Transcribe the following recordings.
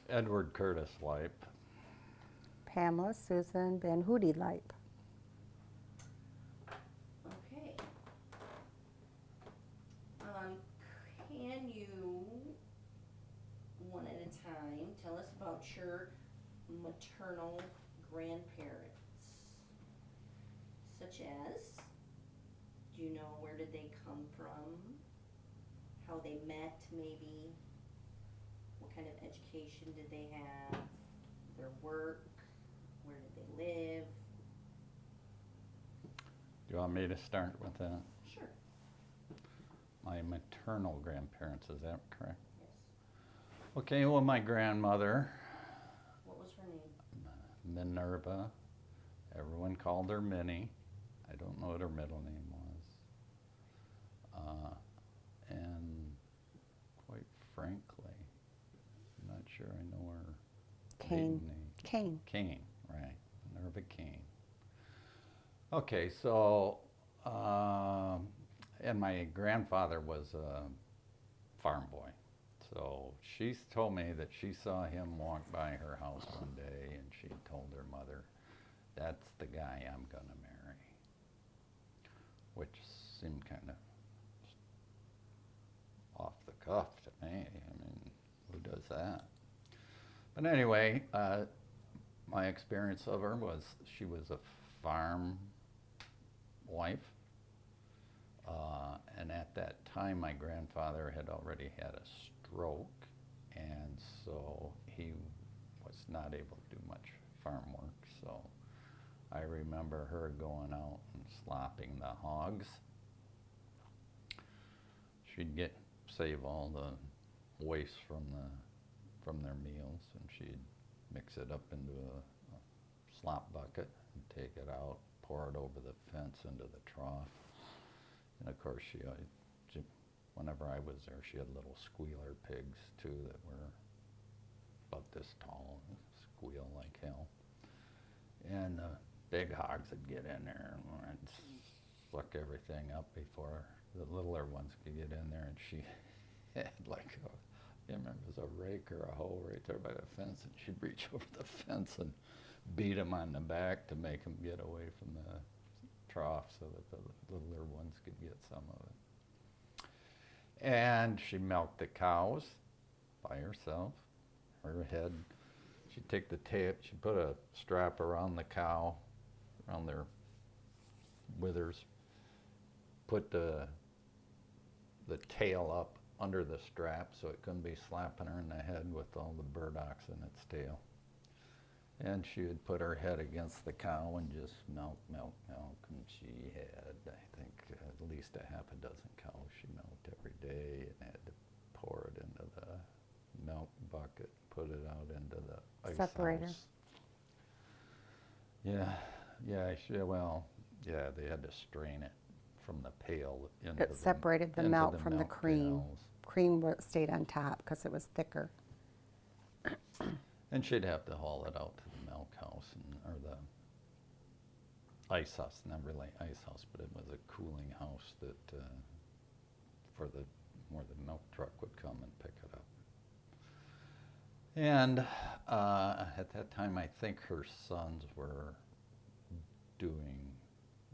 Edward Curtis Lipe. Pamela Susan Ben Hootie Lipe. Okay. Can you, one at a time, tell us about your maternal grandparents? Such as, do you know where did they come from? How they met, maybe? What kind of education did they have? Their work? Where did they live? Do you want me to start with that? Sure. My maternal grandparents, is that correct? Yes. Okay, well, my grandmother, What was her name? Minerva, everyone called her Minnie. I don't know what her middle name was. And quite frankly, I'm not sure I know her Kane. maiden name. Kane. Kane, right, Minerva Kane. Okay, so, and my grandfather was a farm boy. So she told me that she saw him walk by her house one day and she told her mother, that's the guy I'm gonna marry. Which seemed kind of off the cuff to me. I mean, who does that? But anyway, my experience of her was she was a farm wife. And at that time, my grandfather had already had a stroke, and so he was not able to do much farm work. So I remember her going out and slopping the hogs. She'd save all the waste from their meals, and she'd mix it up into a slop bucket and take it out, pour it over the fence into the trough. And of course, whenever I was there, she had little squealer pigs too that were about this tall, and squeal like hell. And the big hogs would get in there and suck everything up before the littler ones could get in there. And she had like I can't remember if it was a rake or a hoe right there by the fence, and she'd reach over the fence and beat them on the back to make them get away from the trough so that the littler ones could get some of it. And she milked the cows by herself. Her head, she'd take the tail, she'd put a strap around the cow, around their withers, put the tail up under the strap so it couldn't be slapping her in the head with all the burdocks in its tail. And she would put her head against the cow and just milk. And she had, I think, at least a half a dozen cows she milked every day, and had to pour it into the milk bucket, put it out into the ice Separator. house. Yeah, they had to strain it from the pail into It separated the into milk from the cream. pails. Cream stayed on top because it was thicker. And she'd have to haul it out to the milk house or the ice house, not really ice house, but it was a cooling house that where the milk truck would come and pick it up. And at that time, I think her sons were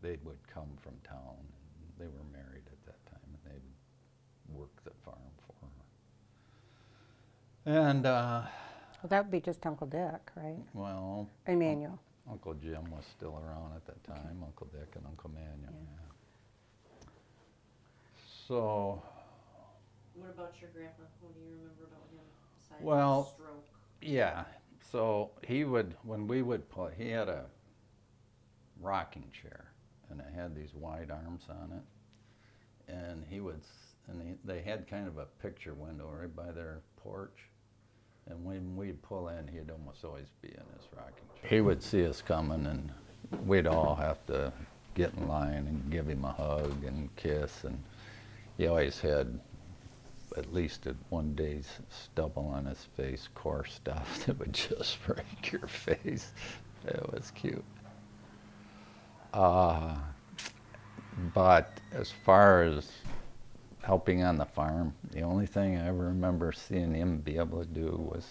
they would come from town. And they were married at that time, and they'd work the farm for her. And Well, that would be just Uncle Dick, right? well, Emmanuel. Uncle Jim was still around at that time, Uncle Dick and Uncle Manuel. Yeah. Yeah. So, What about your grandpa? What do you remember about him besides Well, the stroke? yeah, so he had a rocking chair, and it had these wide arms on it, and they had kind of a picture window right by their porch, and when we'd pull in, he'd almost always be in his rocking chair. He would see us coming, and we'd all have to get in line and give him a hug and kiss, and he always had at least one day's stubble on his face, coarse stuff that would just break your face. It was cute. But as far as helping on the farm, the only thing I ever remember seeing him be able to do was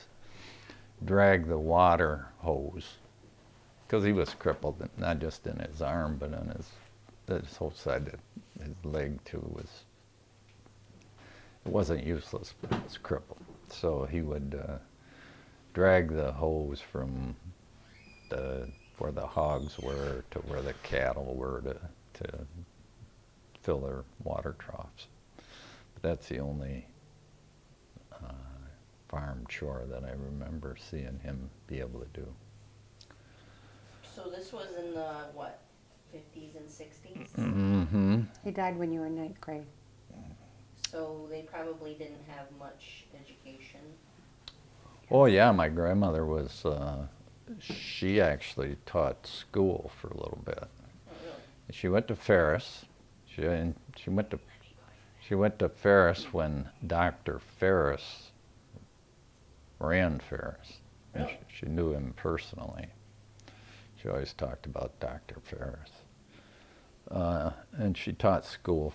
drag the water hose, because he was crippled, not just in his arm, but on his whole side, his leg too it wasn't useless, but it was crippled. So he would drag the hose from where the hogs were to where the cattle were to fill their water troughs. But that's the only farm chore that I remember seeing him be able to do. So this was in the, what, 50s and 60s? Mm-hmm. He died when you were in ninth grade. So they probably didn't have much education. Oh yeah, my grandmother was, she actually taught school for a little bit. Oh, really? She went to Ferris. She went to Ferris when Dr. Ferris ran Ferris. And Really? she knew him personally. She always talked about Dr. Ferris. And she taught school,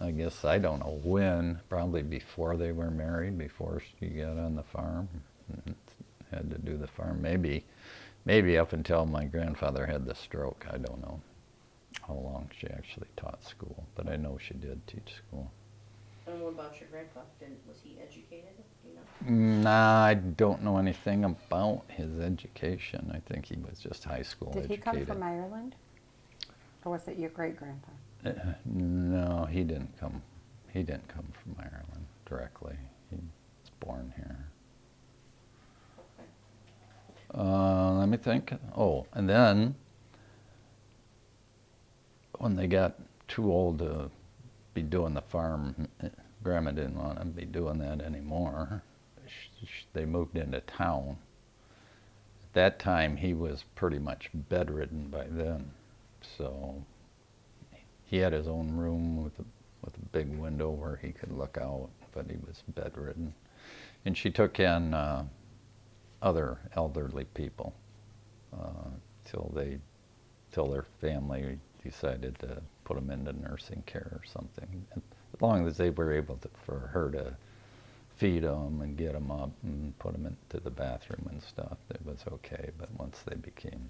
I guess, I don't know when, probably before they were married, before she got on the farm, and had to do the farm. Maybe up until my grandfather had the stroke. I don't know how long she actually taught school, but I know she did teach school. And what about your grandpa? Was he educated? Do you know? Nah, I don't know anything about his education. I think he was just high school Did he educated. come from Ireland? Or was it your great-grandpa? No, he didn't come. He didn't come from Ireland directly. He was born here. Okay. Let me think. Oh, and then when they got too old to be doing the farm, Grandma didn't want to be doing that anymore. They moved into town. At that time, he was pretty much bedridden by then. So he had his own room with a big window where he could look out, but he was bedridden. And she took in other elderly people till their family decided to put them into nursing care or something. And as long as they were able for her to feed them and get them up and put them into the bathroom and stuff, it was okay. But once they became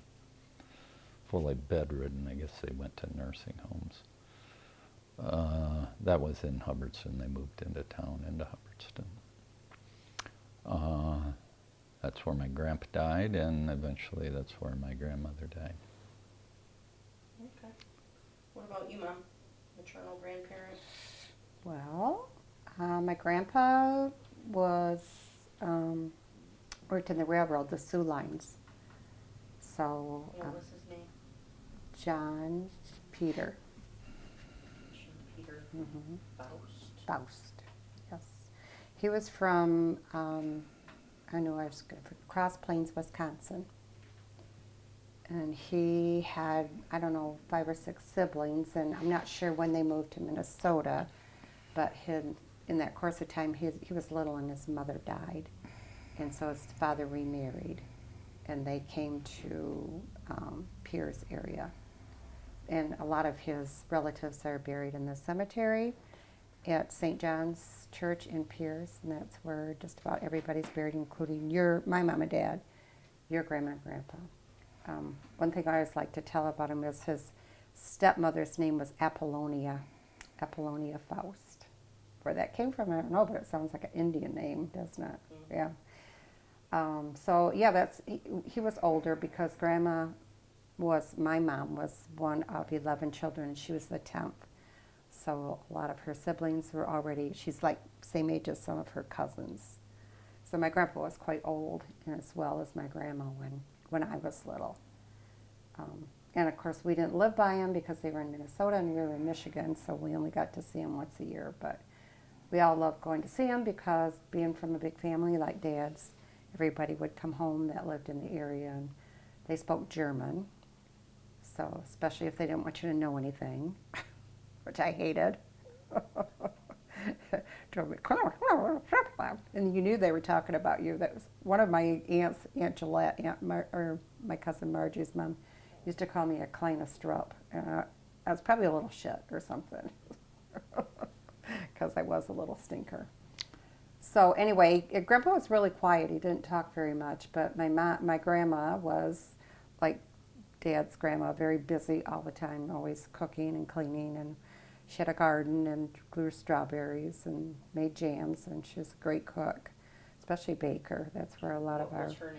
fully bedridden, I guess they went to nursing homes. That was in Hubbardston. They moved into town, into Hubbardston. That's where my grandpa died, and eventually that's where my grandmother died. Okay. What about you, Mom? Maternal grandparents? Well, my grandpa worked in the railroad, the Sioux lines. So, What was his name? John Peter. Peter Mm-hmm. Faust. Faust, yes. He was from, I know I was good for Cross Plains, Wisconsin. And he had, I don't know, 5 or 6 siblings, and I'm not sure when they moved to Minnesota, but in that course of time, he was little and his mother died. And so his father remarried, and they came to Pierce area. And a lot of his relatives are buried in the cemetery at St. John's Church in Pierce, and that's where just about everybody's buried, including my mom and dad, your grandma and grandpa. One thing I always like to tell about him is his stepmother's name was Apollonia Faust. Where that came from, I don't know, but it sounds like an Indian name, doesn't it? Mm-hmm. Yeah. So yeah, he was older because my mom was one of 11 children, and she was the 10th. So a lot of her siblings were already, she's like same age as some of her cousins. So my grandpa was quite old, as well as my grandma when I was little. And of course, we didn't live by him because they were in Minnesota and we were in Michigan, so we only got to see him once a year. But we all loved going to see him because being from a big family like Dad's, everybody would come home that lived in the area, and they spoke German. So especially if they didn't want you to know anything, which I hated. Drove me, and you knew they were talking about you. That was one of my aunts, Aunt Gillette, or my cousin Margie's mom, used to call me a kleine strup. I was probably a little shit or something, because I was a little stinker. So anyway, Grandpa was really quiet. He didn't talk very much, but my grandma was like Dad's grandma, very busy all the time, always cooking and cleaning, and she had a garden and grew strawberries and made jams, and she was a great cook, especially baker. That's where a lot of What our was her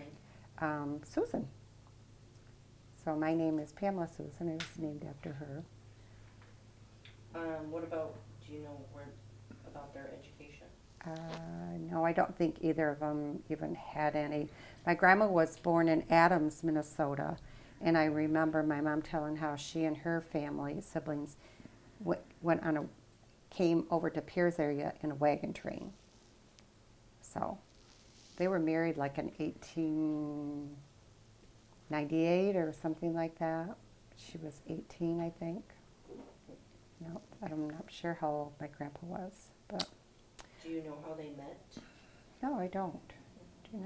name? Susan. So my name is Pamela Susan. It was named after her. What about, do you know about their education? No, I don't think either of them even had any. My grandma was born in Adams, Minnesota, and I remember my mom telling how she and her family, siblings, came over to Pierce area in a wagon train. So they were married like in 1898 or something like that. She was 18, I think. No, I'm not sure how old my grandpa was, but. Do you know how they met? No, I don't. Do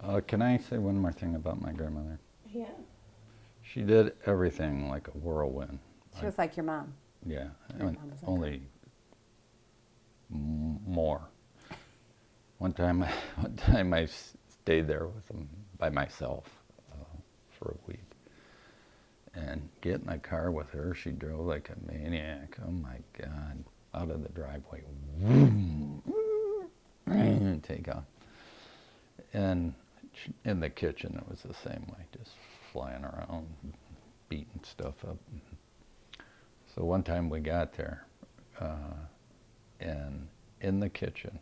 not. Can I say one more thing about my grandmother? Yeah. She did everything like a whirlwind. She was like your mom. Yeah, Your mom was like only more. One time I stayed there with them by myself for a week, and get in a car with her. She drove like a maniac. Oh my God! Out of the driveway, and take off. And in the kitchen, it was the same way, just flying around, beating stuff up. So one time we got there, and in the kitchen,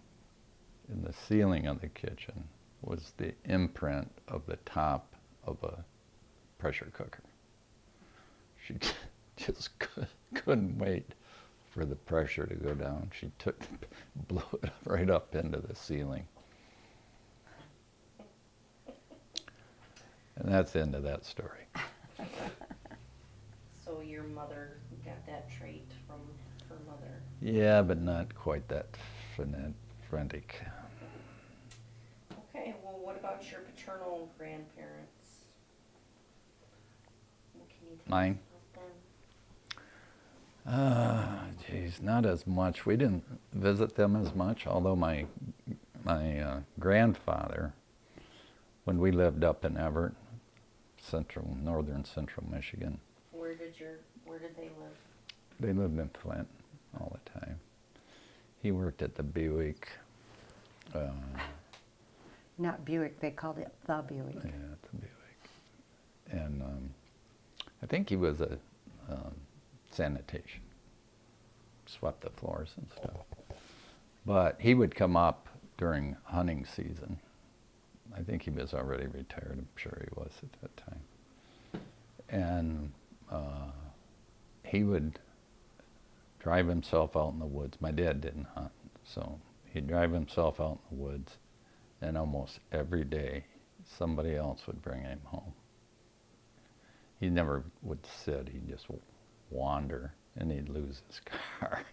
in the ceiling of the kitchen, was the imprint of the top of a pressure cooker. She just couldn't wait for the pressure to go down. She blew it right up into the ceiling. And that's the end of that story. So your mother got that trait from her mother. Yeah, but not quite that frantic. Okay, well, what about your paternal grandparents? What can you tell Mine? us about them? Geez, not as much. We didn't visit them as much, although my grandfather, when we lived up in Everett, northern central Michigan. Where did they live? They lived in Flint all the time. He worked at the Buick. Not Buick, they called it the Buick. Yeah, at the Buick. And I think he was a sanitation, swept the floors and stuff. But he would come up during hunting season. I think he was already retired, I'm sure he was at that time. And he would drive himself out in the woods. My dad didn't hunt, so he'd drive himself out in the woods, and almost every day somebody else would bring him home. He never would sit, he'd just wander, and he'd lose his car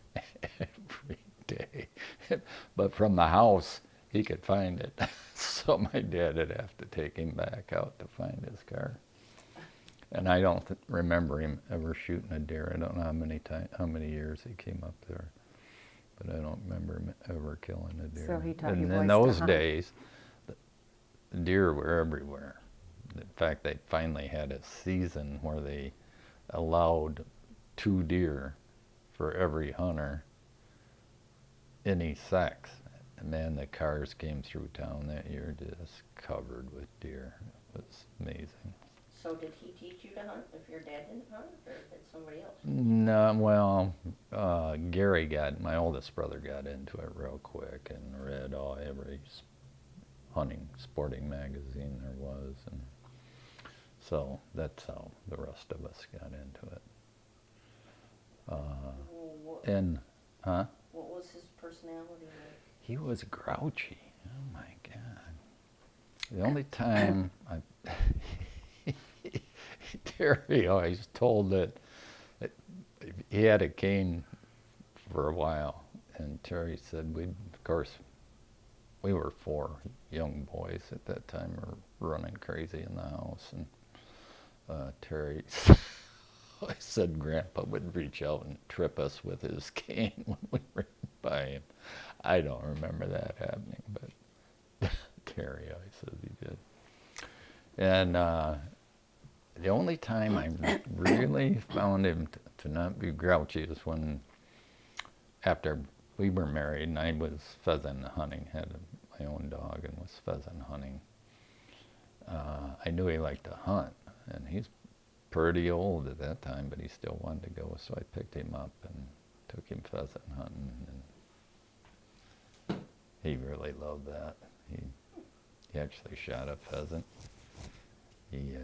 every day. But from the house, he could find it. So my dad would have to take him back out to find his car. And I don't remember him ever shooting a deer. I don't know how many years he came up there, but I don't remember him ever killing a deer. So he taught you And boys in to those hunt. days, the deer were everywhere. In fact, they finally had a season where they allowed 2 deer for every hunter, any sex. And man, the cars came through town that year just covered with deer. It was amazing. So did he teach you to hunt if your dad didn't hunt, or did somebody else? No, well, Gary my oldest brother got into it real quick and read every hunting, sporting magazine there was. And so that's how the rest of us got into it. What was his personality like? He was grouchy. Oh my God. The only time Terry always told that he had a cane for a while, and Terry said of course, we were 4 young boys at that time, were running crazy in the house, and Terry I said Grandpa would reach out and trip us with his cane when we were by him. I don't remember that happening, but Terry always says he did. And the only time I really found him to not be grouchy is when, after we were married and I was pheasant hunting, had my own dog and was pheasant hunting. I knew he liked to hunt, and he's pretty old at that time, but he still wanted to go, so I picked him up and took him pheasant hunting, and he really loved that. He actually shot a pheasant. He,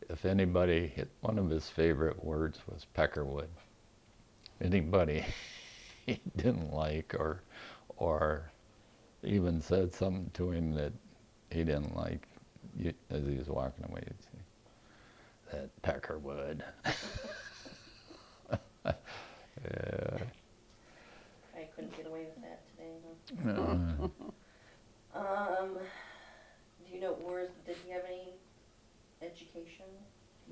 if anybody, one of his favorite words was peckerwood. Anybody he didn't like or even said something to him that he didn't like, as he was walking away, he'd say, that peckerwood. Yeah. I couldn't get away with that today, No. huh? Do you know, did he have any education?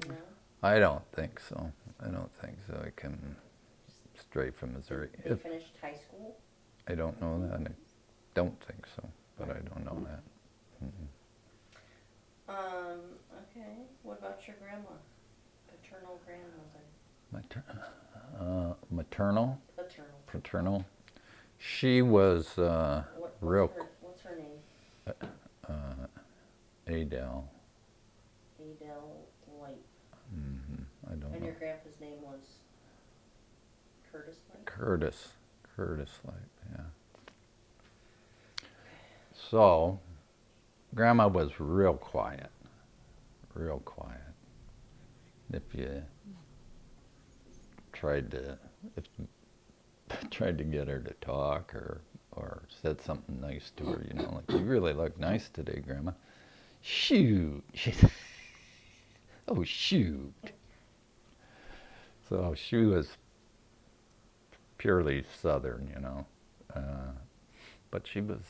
You know? I don't think so. I don't think so. I came straight from Missouri. They finished high school? I don't know that. I don't think so, but I don't know that. Mm-mm. Okay. What about your grandma? Paternal grandmother? Maternal? Paternal. Paternal? She was real. What's her name? Adele. Adele Lipe. I don't And know. your grandpa's name was Curtis Lipe? Curtis Lipe, yeah. So, Grandma was real quiet. Real quiet. If you tried to get her to talk or said something nice to her, you know, like, you really look nice today, Grandma. Shoot. Oh, shoot. So she was purely Southern, you know. But she was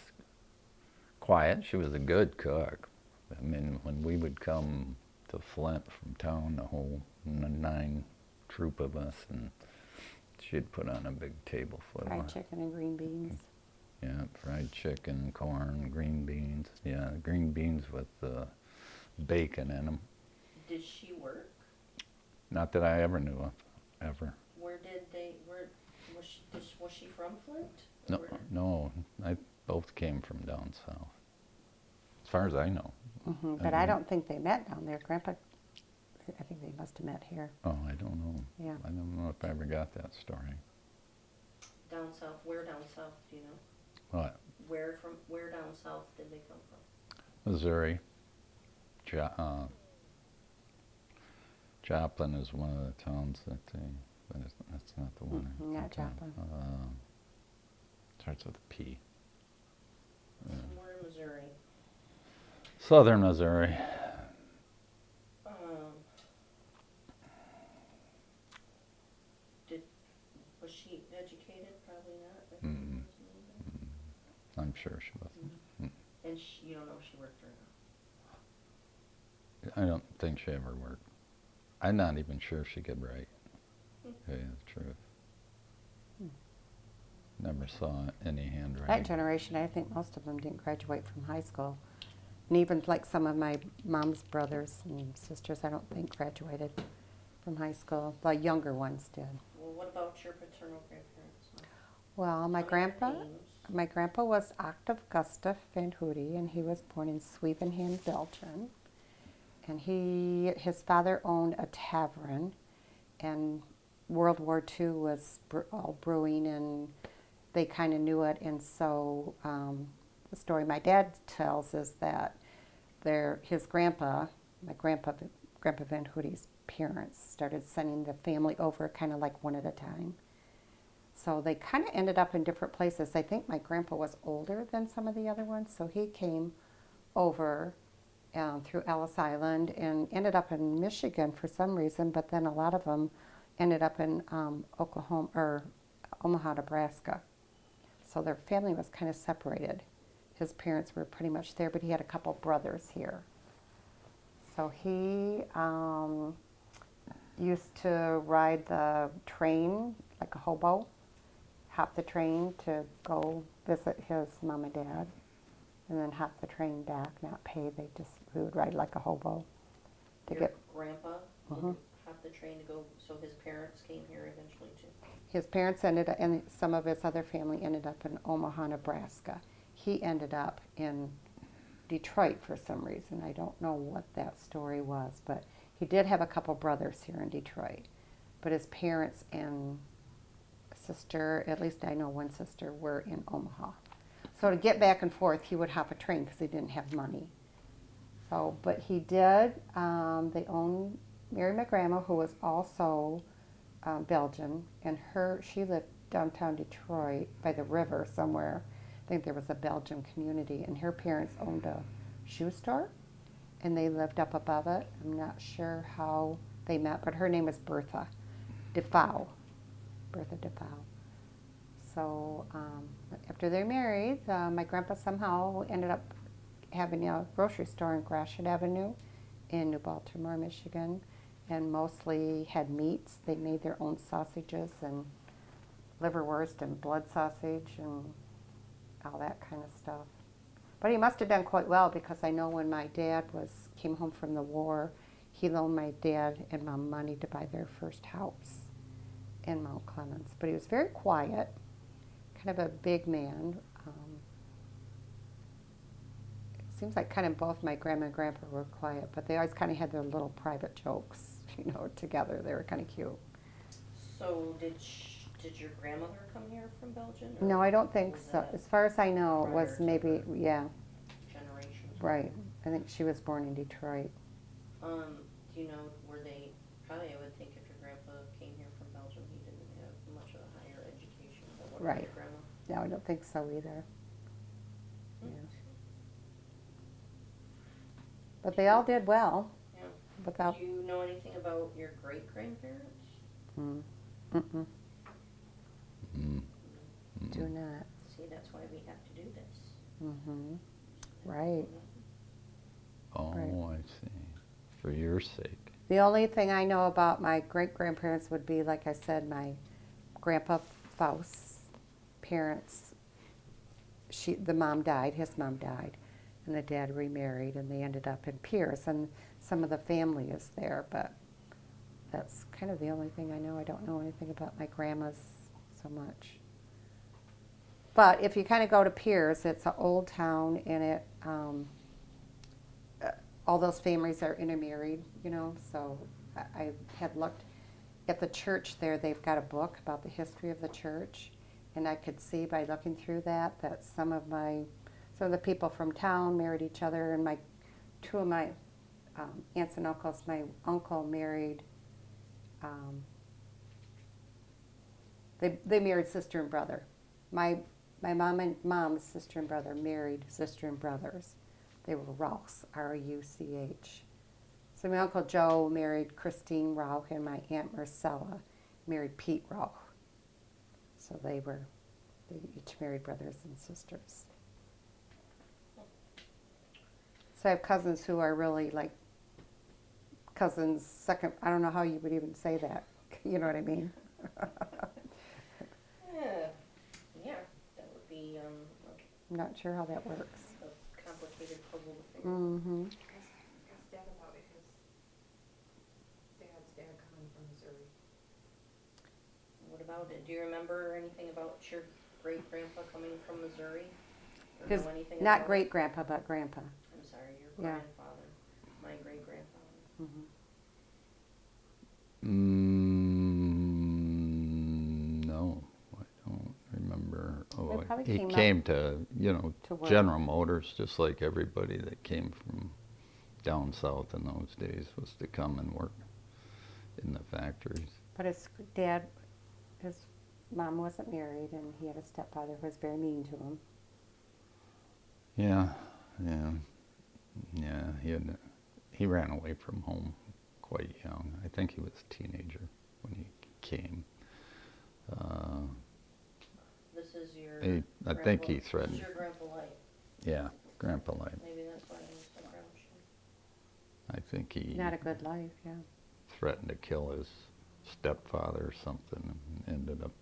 quiet. She was a good cook. I mean, when we would come to Flint from town, the whole 9 troop of us, and she'd put on a big table full Fried of, chicken and green beans. yeah, fried chicken, corn, green beans. Yeah, green beans with bacon in them. Did she work? Not that I ever knew of, ever. Where was she from Flint? No, Or- no, both came from down south, as far as I know. But I don't think they met down there. Grandpa, I think they must have met here. Oh, I don't know. Yeah. I don't know if I ever got that story. Down south, where down south, do you know? What? Where down south did they come from? Missouri. Joplin is one of the towns that but that's not the one. I'm Not thinking of. Joplin. Starts with a P. Somewhere in Missouri. Southern Missouri. Was she educated? Probably not. Mm. I'm sure she wasn't. And you don't know if she worked or not. I don't think she ever worked. I'm not even sure if she could write. To tell you the truth. Never saw any handwriting. That generation, I think most of them didn't graduate from high school. And even like some of my mom's brothers and sisters, I don't think graduated from high school. The younger ones did. Well, what about your paternal grandparents? Well, my How many grandpa, names? my grandpa was Octave Gustaf Van Hootie, and he was born in Swevenham, Belgium. And his father owned a tavern, and World War II was all brewing, and they kind of knew it. And so the story my dad tells is that his grandpa, Grandpa Van Hootie's parents, started sending the family over kind of like one at a time. So they kind of ended up in different places. I think my grandpa was older than some of the other ones, so he came over through Ellis Island and ended up in Michigan for some reason, but then a lot of them ended up in Oklahoma or Omaha, Nebraska. So their family was kind of separated. His parents were pretty much there, but he had a couple brothers here. So he used to ride the train like a hobo, hop the train to go visit his mom and dad, and then hop the train back, not pay. He would ride like a hobo to Your get. grandpa Mhm. would hop the train to go, so his parents came here eventually too. His parents ended up, and some of his other family ended up in Omaha, Nebraska. He ended up in Detroit for some reason. I don't know what that story was, but he did have a couple brothers here in Detroit. But his parents and sister, at least I know one sister, were in Omaha. So to get back and forth, he would hop a train because he didn't have money. So, but he did. Married my grandma, who was also Belgian, and she lived downtown Detroit by the river somewhere. I think there was a Belgian community, and her parents owned a shoe store, and they lived up above it. I'm not sure how they met, but her name is Bertha Defoe. Bertha Defoe. So after they married, my grandpa somehow ended up having a grocery store in Gratiot Avenue in New Baltimore, Michigan, and mostly had meats. They made their own sausages and liverwurst and blood sausage and all that kind of stuff. But he must have done quite well because I know when my dad came home from the war, he loaned my dad and mom money to buy their first house in Mount Clemens. But he was very quiet, kind of a big man. It seems like kind of both my grandma and grandpa were quiet, but they always kind of had their little private jokes, together. They were kind of cute. So did your grandmother come here from Belgium? No, I don't think was so. that As far as I know, it prior was to maybe, her? yeah, Generations? right. I think she was born in Detroit. Do you know, probably I would think if your grandpa came here from Belgium, he didn't have much of a higher education than what Right. your grandma? No, I don't think so either. Hmm. Yeah. But they all did well. Yeah. Without. Do you know anything about your great-grandparents? Mm, Mm. do not. See, that's why we have to do this. Mm-hmm. Right. Oh, Right. I see. For your sake. The only thing I know about my great-grandparents would be, like I said, my grandpa Faust's parents. The mom died, his mom died, and the dad remarried, and they ended up in Pierce, and some of the family is there, but that's kind of the only thing I know. I don't know anything about my grandma's so much. But if you kind of go to Pierce, it's an old town, and all those families are intermarried, so I had looked at the church there. They've got a book about the history of the church, and I could see by looking through that some of the people from town married each other, and two of my aunts and uncles. My uncle married. They married sister and brother. My mom's sister and brother married sister and brothers. They were Rauchs, R-U-C-H. So my Uncle Joe married Christine Rauch, and my Aunt Marcella married Pete Rauch. So they each married brothers and sisters. So I have cousins who are really like cousins, second, I don't know how you would even say that. You know what I mean? Yeah, that would be I'm not sure how that works. a complicated puzzle to figure. Mm-hmm. Ask Dad about it, because Dad's dad coming from Missouri. What about it? Do you remember anything about your great-grandpa coming from Missouri? Or His, know anything not about great grandpa, but grandpa. I'm sorry, your Yeah. grandfather. My great-grandfather. Mm-hmm. No, I don't remember. They Oh, probably he came up came to, to work. General Motors, just like everybody that came from down south in those days was to come and work in the factories. But his mom wasn't married, and he had a stepfather who was very mean to him. Yeah. He ran away from home quite young. I think he was a teenager when he came. This is your I think he This threatened. is your grandpa Lipe. Yeah, Grandpa Light. Maybe that's why he was so grouchy. I think he Not a good life, yeah. threatened to kill his stepfather or something and ended up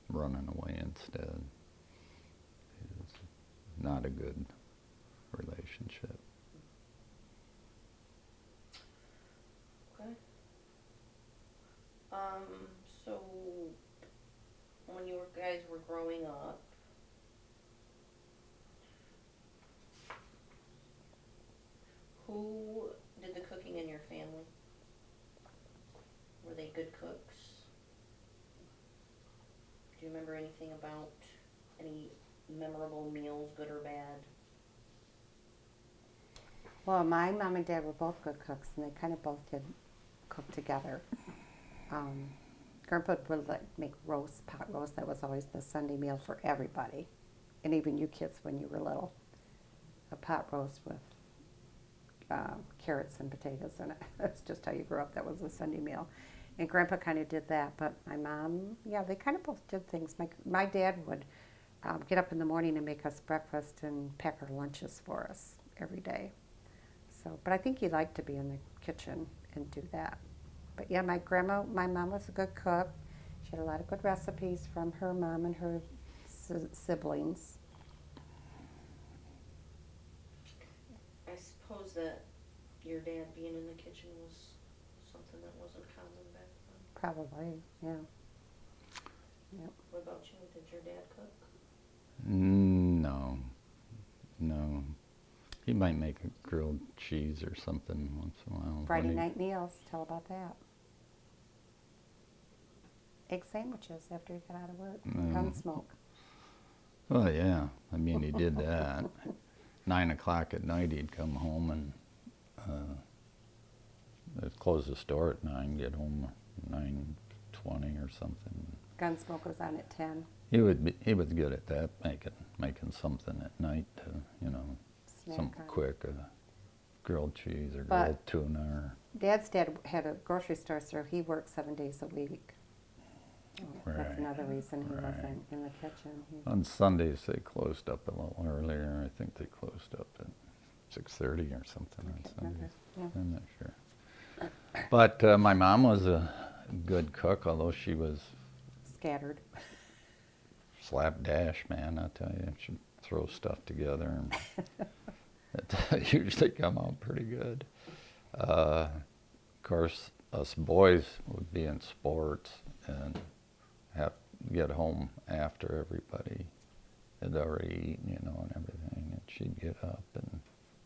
running away instead. It was not a good relationship. Okay. So when you guys were growing up, who did the cooking in your family? Were they good cooks? Do you remember anything about any memorable meals, good or bad? Well, my mom and dad were both good cooks, and they kind of both did cook together. Grandpa would make pot roast. That was always the Sunday meal for everybody, and even you kids when you were little. A pot roast with carrots and potatoes in it. That's just how you grew up. That was a Sunday meal. And Grandpa kind of did that, but my mom, yeah, they kind of both did things. My dad would get up in the morning and make us breakfast and pack our lunches for us every day. So, but I think he liked to be in the kitchen and do that. But yeah, my mom was a good cook. She had a lot of good recipes from her mom and her siblings. I suppose that your dad being in the kitchen was something that wasn't common back then. Probably, yeah. Yep. What about you? Did your dad cook? No. He might make a grilled cheese or something once in a while. Friday night meals, tell about that. Egg sandwiches after he got out of work. Gun smoke. Oh yeah, I mean he did that. 9 o'clock at night he'd come home and they'd close the store at 9, get home 9:20 or something. Gun smoke was on at 10. He was good at that, making something at night to, Snack something on. quick, grilled cheese or But- grilled tuna or Dad's dad had a grocery store, so he worked 7 days a week. That's Right, another reason he right. wasn't in the kitchen. On Sundays they closed up a little earlier. I think they closed up at 6:30 or something on Sundays. Yeah. I'm not sure. But my mom was a good cook, although she was Scattered. slapdash, man, I tell you. She'd throw stuff together and it usually come out pretty good. Of course, us boys would be in sports and have to get home after everybody had already eaten, and everything. And she'd get up and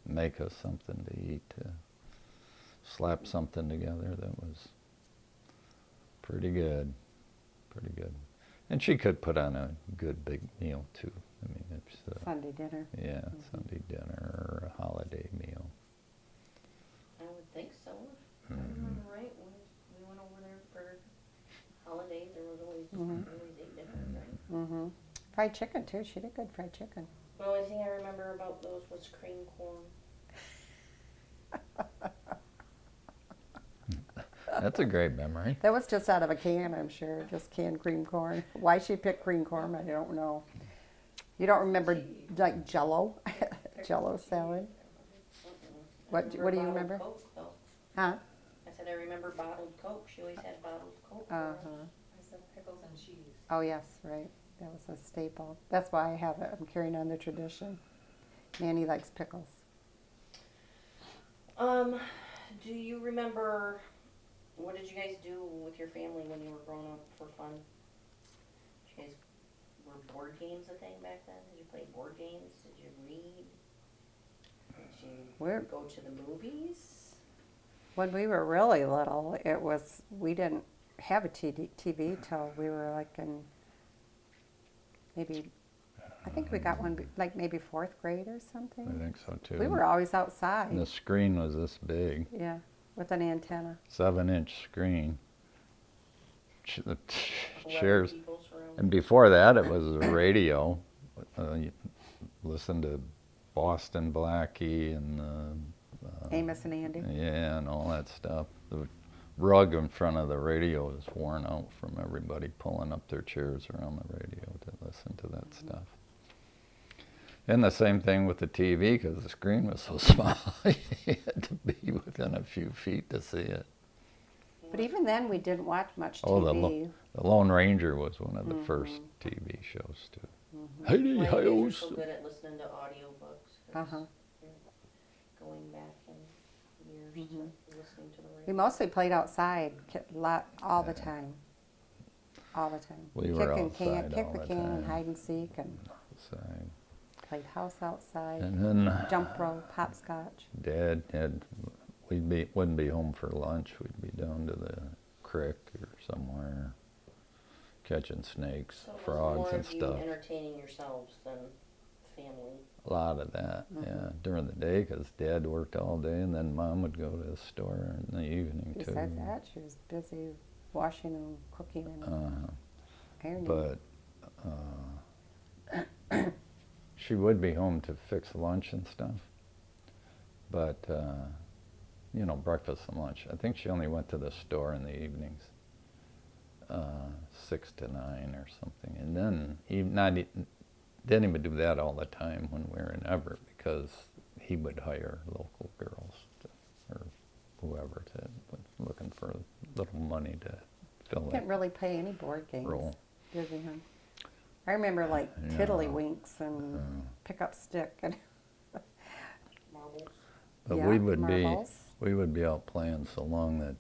make us something to eat, slap something together that was pretty good. And she could put on a good big meal too. I mean, it's Sunday dinner. yeah, Sunday dinner or a holiday meal. I would think so. If I remember right, when we went over there for holidays, there was always ate dinner, right? Mm-hmm. Fried chicken, too. She did good fried chicken. The only thing I remember about those was cream corn. That's a great memory. That was just out of a can, I'm sure. Just canned cream corn. Why she picked cream corn, I don't know. You don't remember, like, Jell-O? Jell-O salad? What do you Bottled remember? Coke, though. Huh? I said I remember bottled Coke. She always had bottled Coke. for us. Uh-huh. I said pickles and cheese. Oh, yes, right. That was a staple. That's why I have it. I'm carrying on the tradition. Nanny likes pickles. Do you remember, what did you guys do with your family when you were growing up for fun? Did you guys, were board games a thing back then? Did you play board games? Did you read? Did you go to the movies? When we were really little, we didn't have a TV till we were like in maybe, I think we got one like maybe 4th grade or something. I think so too. We were always outside. And the screen was this big, Yeah, with an antenna. 7-inch screen. The 11 chairs. people surrounded. And before that, it was a radio. You listened to Boston Blackie and Amos and Andy. yeah, and all that stuff. The rug in front of the radio was worn out from everybody pulling up their chairs around the radio to listen to that stuff. And the same thing with the TV, because the screen was so small, you had to be within a few feet to see it. But even then, we didn't watch much Oh, TV. the Lone Ranger was one of the first TV shows too. Heidi Why you guys are Hi-O's. so good at listening to audiobooks? 'Cause Uh-huh. you're going back in years to listening to the radio. We mostly played outside all the time. All the time. We were Kick outside kick all the the can, time. hide and seek, and So, played house outside, and then jump rope, hopscotch. Dad wouldn't be home for lunch. We'd be down to the creek or somewhere catching snakes, So it was frogs more and of you stuff. entertaining yourselves than family. A lot of that, yeah, during the day, because Dad worked all day, and then Mom would go to the store in the evening too. Besides that, she was busy washing and cooking and ironing. But she would be home to fix lunch and stuff. But you know, breakfast and lunch. I think she only went to the store in the evenings, 6 to 9 or something. And then didn't even do that all the time when we were in Everett, because he would hire local girls or whoever looking for a little money to fill that Didn't really play any board games, role. did we, hon? I remember like No. Tiddlywinks and Pick Up Stick and Marbles. But yeah, marbles. we would be out playing so long that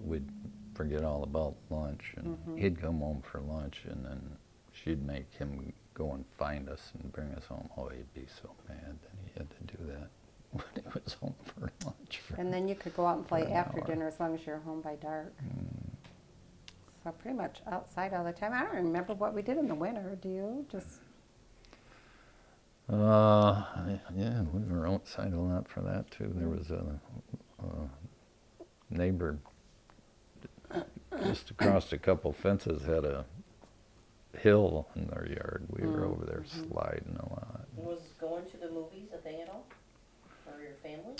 we'd forget all about lunch, and he'd come home for lunch, and then she'd make him go and find us and bring us home. Oh, he'd be so mad that he had to do that when he was home for lunch. And then you could go out and play an after hour. dinner as long as you're home by dark. So pretty much outside all the time. I don't remember what we did in the winter. Do you? Just Yeah, we were outside a lot for that too. There was a neighbor just across a couple fences had a hill in their yard. We were over there sliding a lot. Was going to the movies a thing at all? For your family?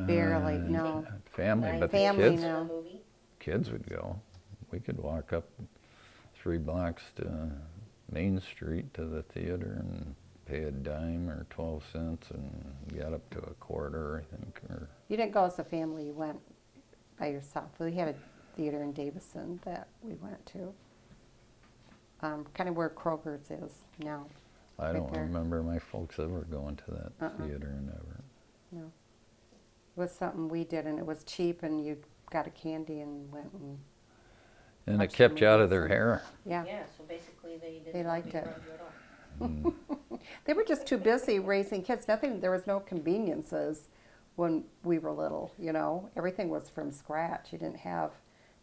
barely, no. Family, but Family, the kids, no. The movie? kids would go. We could walk up 3 blocks to Main Street to the theater and pay a dime or 12 cents and got up to a quarter, I think. Or You didn't go as a family. You went by yourself. We had a theater in Davison that we went to. Kind of where Kroger's is now. I Right don't there. remember my folks ever going to that Uh-uh. theater in Everett. No. It was something we did, and it was cheap, and you got a candy and went and, And it Watch the kept you out of movies their and- hair. yeah. Yeah, so basically they didn't. They liked be it. around you at all. They were just too busy raising kids. There was no conveniences when we were little, you know. Everything was from scratch. You didn't have,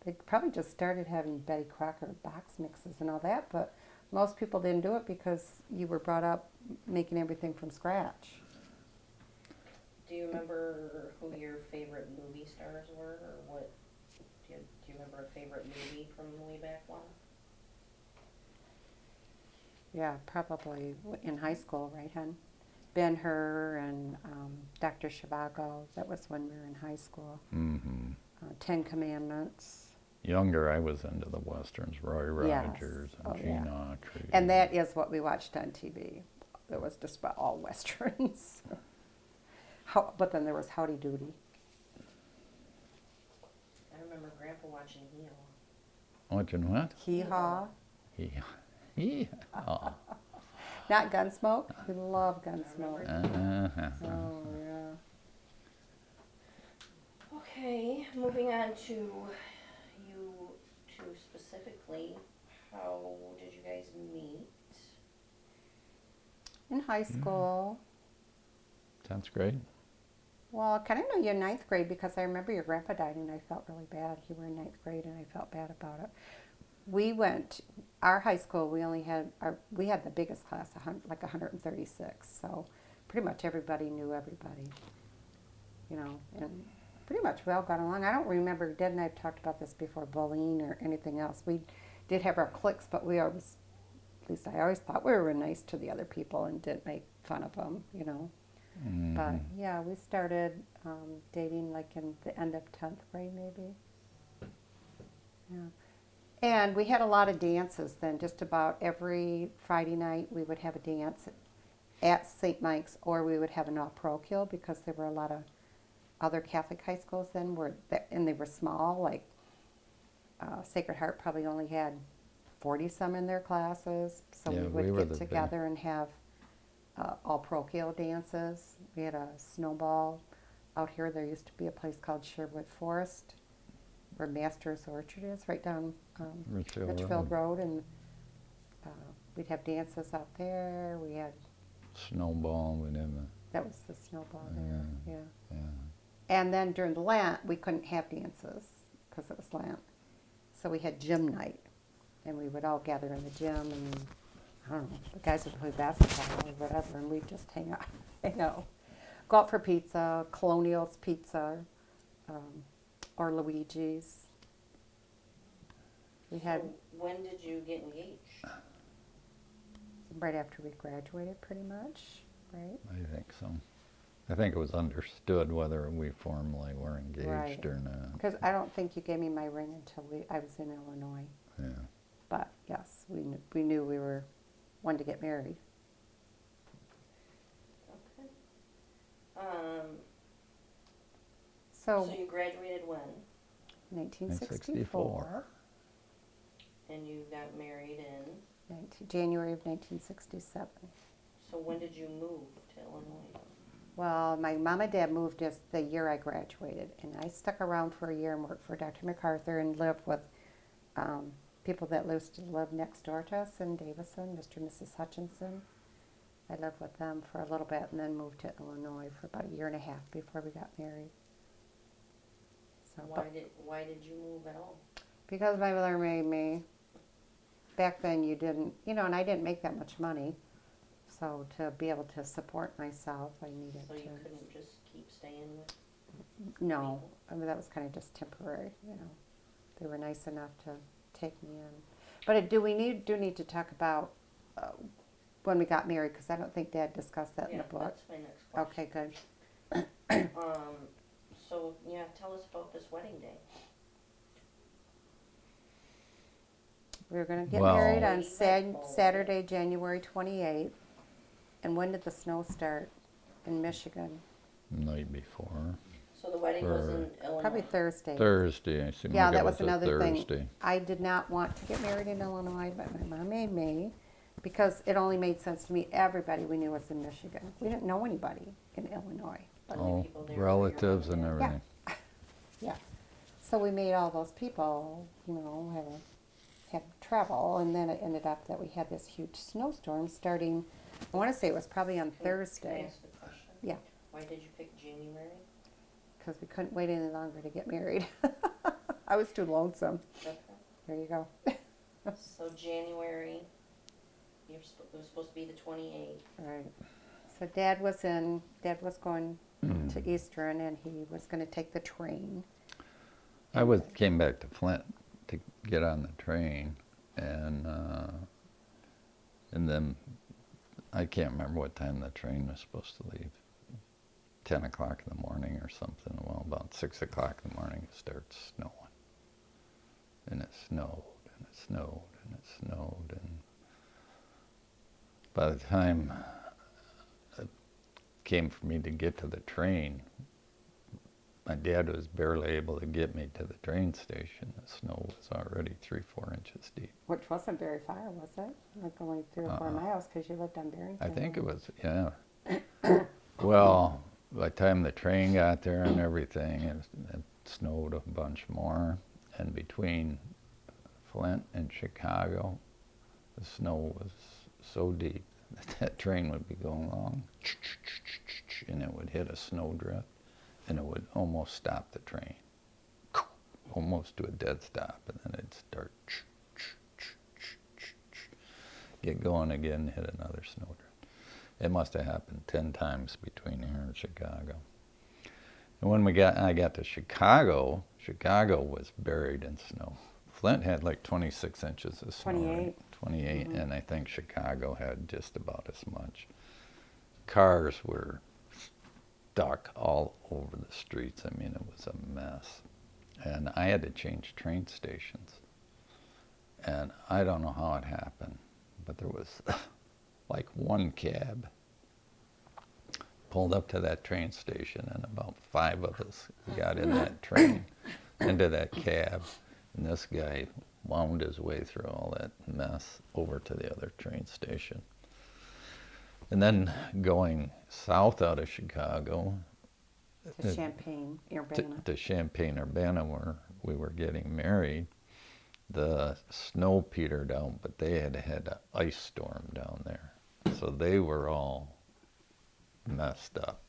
they probably just started having Betty Crocker box mixes and all that, but most people didn't do it because you were brought up making everything from scratch. Do you remember who your favorite movie stars were, or what? Do you remember a favorite movie from way back when? Yeah, probably in high school, right, hon? Ben-Hur and Dr. Zhivago. That was when we were in high school. Hmm. 10 Commandments. Younger, I was into the westerns, Roy Yes. Rogers and Oh, Gene yeah. Autry. And that is what we watched on TV. It was just about all westerns. But then there was Howdy Doody. I remember Grandpa watching Hee-Haw. Watching what? Hee Haw. Yeah. Not Gunsmoke. We love Gunsmoke. Uh-huh. Oh, yeah. Okay, moving on to you two specifically. How did you guys meet? In high school. 10th grade? Well, I kind of know you in 9th grade because I remember your grandpa died and I felt really bad. You were in 9th grade and I felt bad about it. We went, our high school, we had the biggest class, like 136. So pretty much everybody knew everybody, you know, and pretty much we all got along. I don't remember, Dad and I have talked about this before, bullying or anything else. We did have our cliques, but we always, at least I always thought we were nice to the other people and didn't make fun of them, you know. But yeah, we started dating like in the end of 10th grade maybe. Yeah. And we had a lot of dances then. Just about every Friday night we would have a dance at St. Mike's, or we would have an all-parochial because there were a lot of other Catholic high schools then, and they were small. Like Sacred Heart probably only had 40-some in their classes, so Yeah, we we would were get the big- together and have all-parochial dances. We had a snowball out here. There used to be a place called Sherwood Forest, where Master's Orchard is, right down Richfield Road, and we'd have dances out there. We had Snowball, we did that was the snowball there, yeah. yeah. And then during the Lent, we couldn't have dances because it was Lent, so we had gym night, and we would all gather in the gym, and I don't know, the guys would play basketball or whatever, and we'd just hang out, go out for pizza, Colonial's Pizza, or Luigi's. We had So when did you get engaged? right after we graduated, pretty much, right? I think so. I think it was understood whether we formally were engaged Right. or not. Because I don't think you gave me my ring until I was in Illinois. Yeah. But yes, we knew we were wanted to get married. Okay. So So you graduated when? 1964, And you got married in? January of 1967. So when did you move to Illinois? Well, my mom and dad moved just the year I graduated, and I stuck around for a year and worked for Dr. MacArthur and lived with people that lived next door to us in Davison, Mr. and Mrs. Hutchinson. I lived with them for a little bit and then moved to Illinois for about a year and a half before we got married. So, Why did you move at all? because my mother made me. Back then you didn't, and I didn't make that much money. So to be able to support myself, I needed So to. you couldn't just keep staying with? No, I mean, that was kind of just temporary, They were nice enough to take me in. But do need to talk about when we got married, because I don't think Dad discussed that in Yeah, the book. that's my next question. Okay, good. So, yeah, tell us about this wedding day. We were going to get Well- married on Eventful. Saturday, January 28th. And when did the snow start in Michigan? Night before. So the wedding was in Illinois? Probably Thursday. Thursday, I assume. Yeah, like that it was a another Thursday. thing. I did not want to get married in Illinois, but my mom made me because it only made sense to me. Everybody we knew was in Michigan. We didn't know anybody in Illinois. Only Oh, people there were your relatives mom and and dad. everything. Yeah. So we made all those people, have travel, and then it ended up that we had this huge snowstorm starting, I want to say it was probably on Can I Thursday, ask a question? Yeah. Why did you pick January? because we couldn't wait any longer to get married. I was too lonesome. Okay. There you go. So January, it was supposed to be the 28th. Right. So Dad was going to Eastern, and he was going to take the train. Came back to Flint to get on the train, and then I can't remember what time the train was supposed to leave. 10 o'clock in the morning or something. Well, about 6 o'clock in the morning it starts snowing. And it snowed, and it snowed, and it snowed, and by the time it came for me to get to the train, my dad was barely able to get me to the train station. The snow was already 3-4 inches deep. Which wasn't very far, was it? Like only 3 or 4 miles, because you lived on Barrington. I think it was, yeah. Well, by the time the train got there and everything, it snowed a bunch more. And between Flint and Chicago, the snow was so deep that that train would be going along, and it would hit a snowdrift, and it would almost stop the train, almost to a dead stop, and then it'd start get going again, hit another snowdrift. It must have happened 10 times between here and Chicago. And when I got to Chicago, Chicago was buried in snow. Flint had like 26 inches of snow. 28. 28, and I think Chicago had just about as much. Cars were stuck all over the streets. I mean, it was a mess. And I had to change train stations. And I don't know how it happened, but there was like one cab pulled up to that train station, and about 5 of us got in that train, into that cab, and this guy wound his way through all that mess over to the other train station. And then going south out of Chicago To Champaign, Urbana. to Champaign, Urbana, where we were getting married, the snow petered out, but they had had an ice storm down there. So they were all messed up.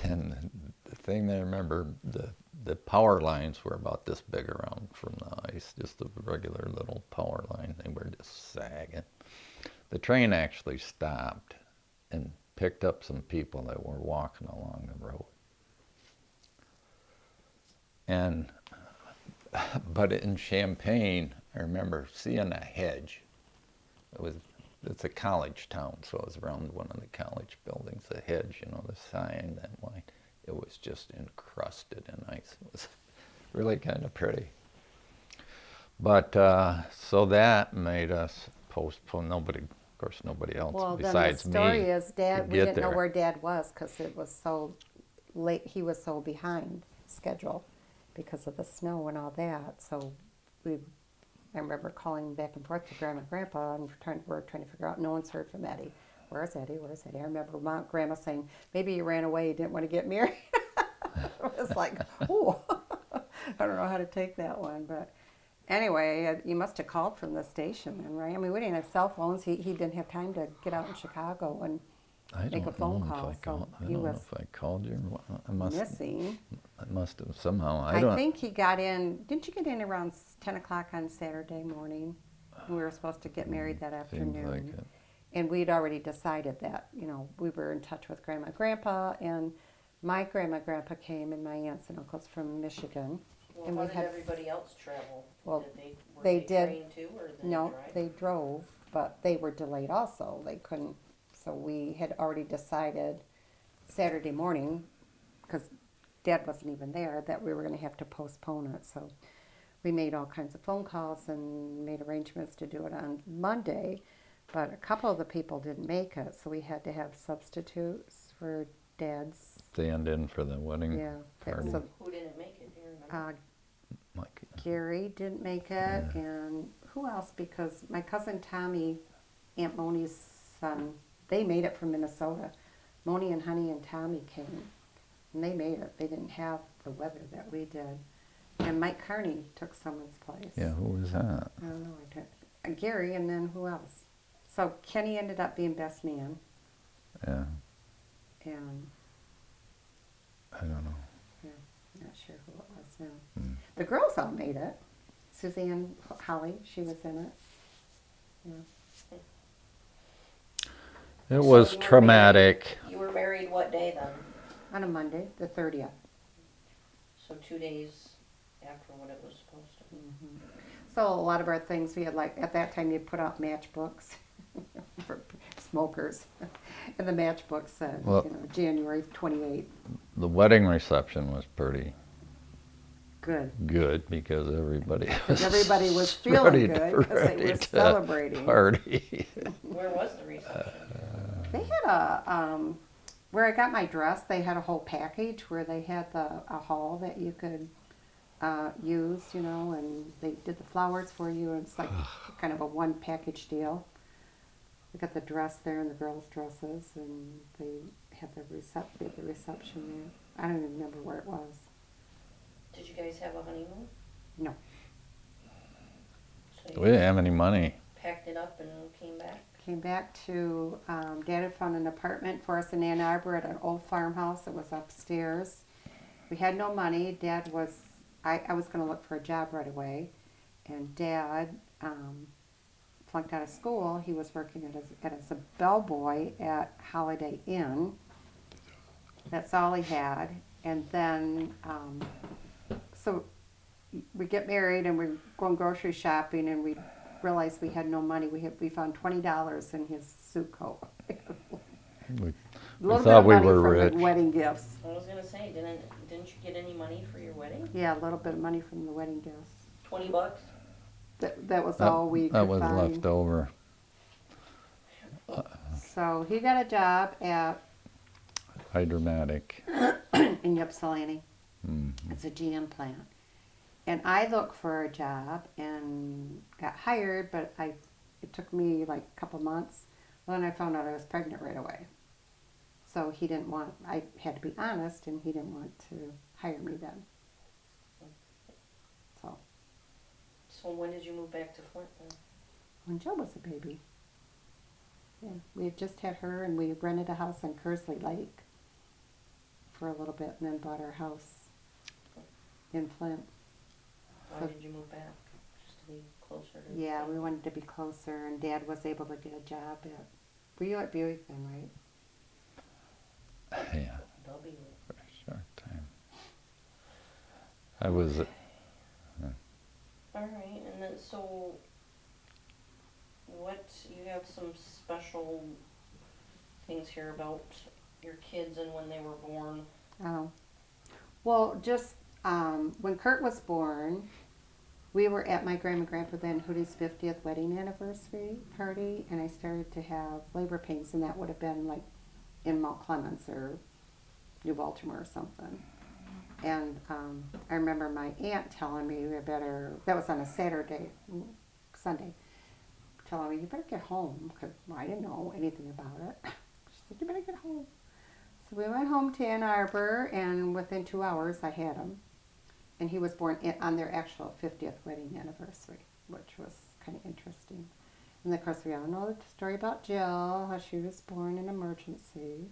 And the thing that I remember, the power lines were about this big around from the ice, just a regular little power line. They were just sagging. The train actually stopped and picked up some people that were walking along the road. And, but in Champaign, I remember seeing a hedge. It's a college town, so it was around one of the college buildings, a hedge, you know, the sign, that line. It was just encrusted in ice. It was really kind of pretty. But, so that made us postpone. Nobody, of course, nobody else Well, besides then the story me is Dad, could we get didn't know there. where Dad was because it was so late, he was so behind schedule because of the snow and all that. So I remember calling back and forth to Grandma and Grandpa, and we're trying to figure out, no one's heard from Eddie. Where's Eddie? Where's Eddie? I remember Grandma saying, maybe he ran away, he didn't want to get married. It was like, oh, I don't know how to take that one. But anyway, you must have called from the station then, right? I mean, we didn't have cell phones. He didn't have time to get out in Chicago and I make a don't phone know call, if I so called. I he don't know was if I called you or what. I must missing. have somehow. I think he got in, didn't you get in around 10 o'clock on Saturday morning? We were supposed to get married that Seems afternoon. like it. And we'd already decided that, you know, we were in touch with Grandma and Grandpa, and my Grandma and Grandpa came, and my aunts and uncles from Michigan. Well, And how we did had- everybody else travel? Well, Were they they did- trained too, or did they No, drive? they drove, but they were delayed also. They couldn't, so we had already decided Saturday morning, because Dad wasn't even there, that we were going to have to postpone it. So we made all kinds of phone calls and made arrangements to do it on Monday, but a couple of the people didn't make it, so we had to have substitutes for Dad's. Stand in for the wedding Yeah, party. so Who didn't make it? Do you remember? Like Gary didn't make it, Yeah. and who else? Because my cousin Tommy, Aunt Moni's son, they made it from Minnesota. Moni and Honey and Tommy came, and they made it. They didn't have the weather that we did. And Mike Carney took someone's place. Yeah, who was that? I don't know. Gary, and then who else? So Kenny ended up being best man, Yeah, and I don't know. not sure who it was now. Hmm. The girls all made it. Suzanne Holly, she was in it. Yeah. It was you were traumatic. You were married what day then? On a Monday, the 30th. So 2 days after what it was supposed to be. So a lot of our things, we had like, at that time you put out matchbooks for smokers. And the matchbook said, Well- you know, January 28th. The wedding reception was pretty Good. good because everybody was, Everybody was feeling ready good to- 'cause they ready were to celebrating. Party. Where was the reception? They had a, where I got my dress, they had a whole package where they had a hall that you could use, you know, and they did the flowers for you. And it's like kind of a one package deal. We got the dress there and the girls' dresses, and they had the reception there. I don't even remember where it was. Did you guys have a honeymoon? No. So We didn't have any money. packed it up and came back? Came back to, Dad had found an apartment for us in Ann Arbor at an old farmhouse that was upstairs. We had no money. Dad was, I was going to look for a job right away. And Dad flunked out of school. He was working as a bellboy at Holiday Inn. That's all he had. And then, so we get married and we're going grocery shopping, and we realized we had no money. We found $20 in his suit coat. We, A little bit thought of we money were from rich. the wedding gifts. I was gonna say, didn't you get any money for your wedding? Yeah, a little bit of money from the wedding gifts. $20? That was all we could That was find. left over. So he got a job at Hydromatic. in Ypsilanti. Mm. It's a GM plant. And I looked for a job and got hired, but it took me like a couple months. Well, then I found out I was pregnant right away. So he didn't want, I had to be honest, and he didn't want to hire me then. So So when did you move back to Flint then? when Jill was a baby, yeah, we had just had her, and we rented a house on Kersley Lake for a little bit, and then bought our house in Flint. Why So- did you move back? Just to be closer to? Yeah, we wanted to be closer, and Dad was able to get a job at. Were you at Buick then, right? Yeah, W. for a short time. I was, All right, and then so, what, you have some special things here about your kids and when they were born. Oh, well, just when Kurt was born, we were at my grandma and grandpa Van Hoody's 50th wedding anniversary party, and I started to have labor pains, and that would have been like in Mount Clemens or New Baltimore or something. And I remember my aunt telling me, that was on a Sunday, telling me, you better get home, because I didn't know anything about it. She said, you better get home. So we went home to Ann Arbor, and within 2 hours I had him. And he was born on their actual 50th wedding anniversary, which was kind of interesting. And of course, we all know the story about Jill, how she was born in emergency.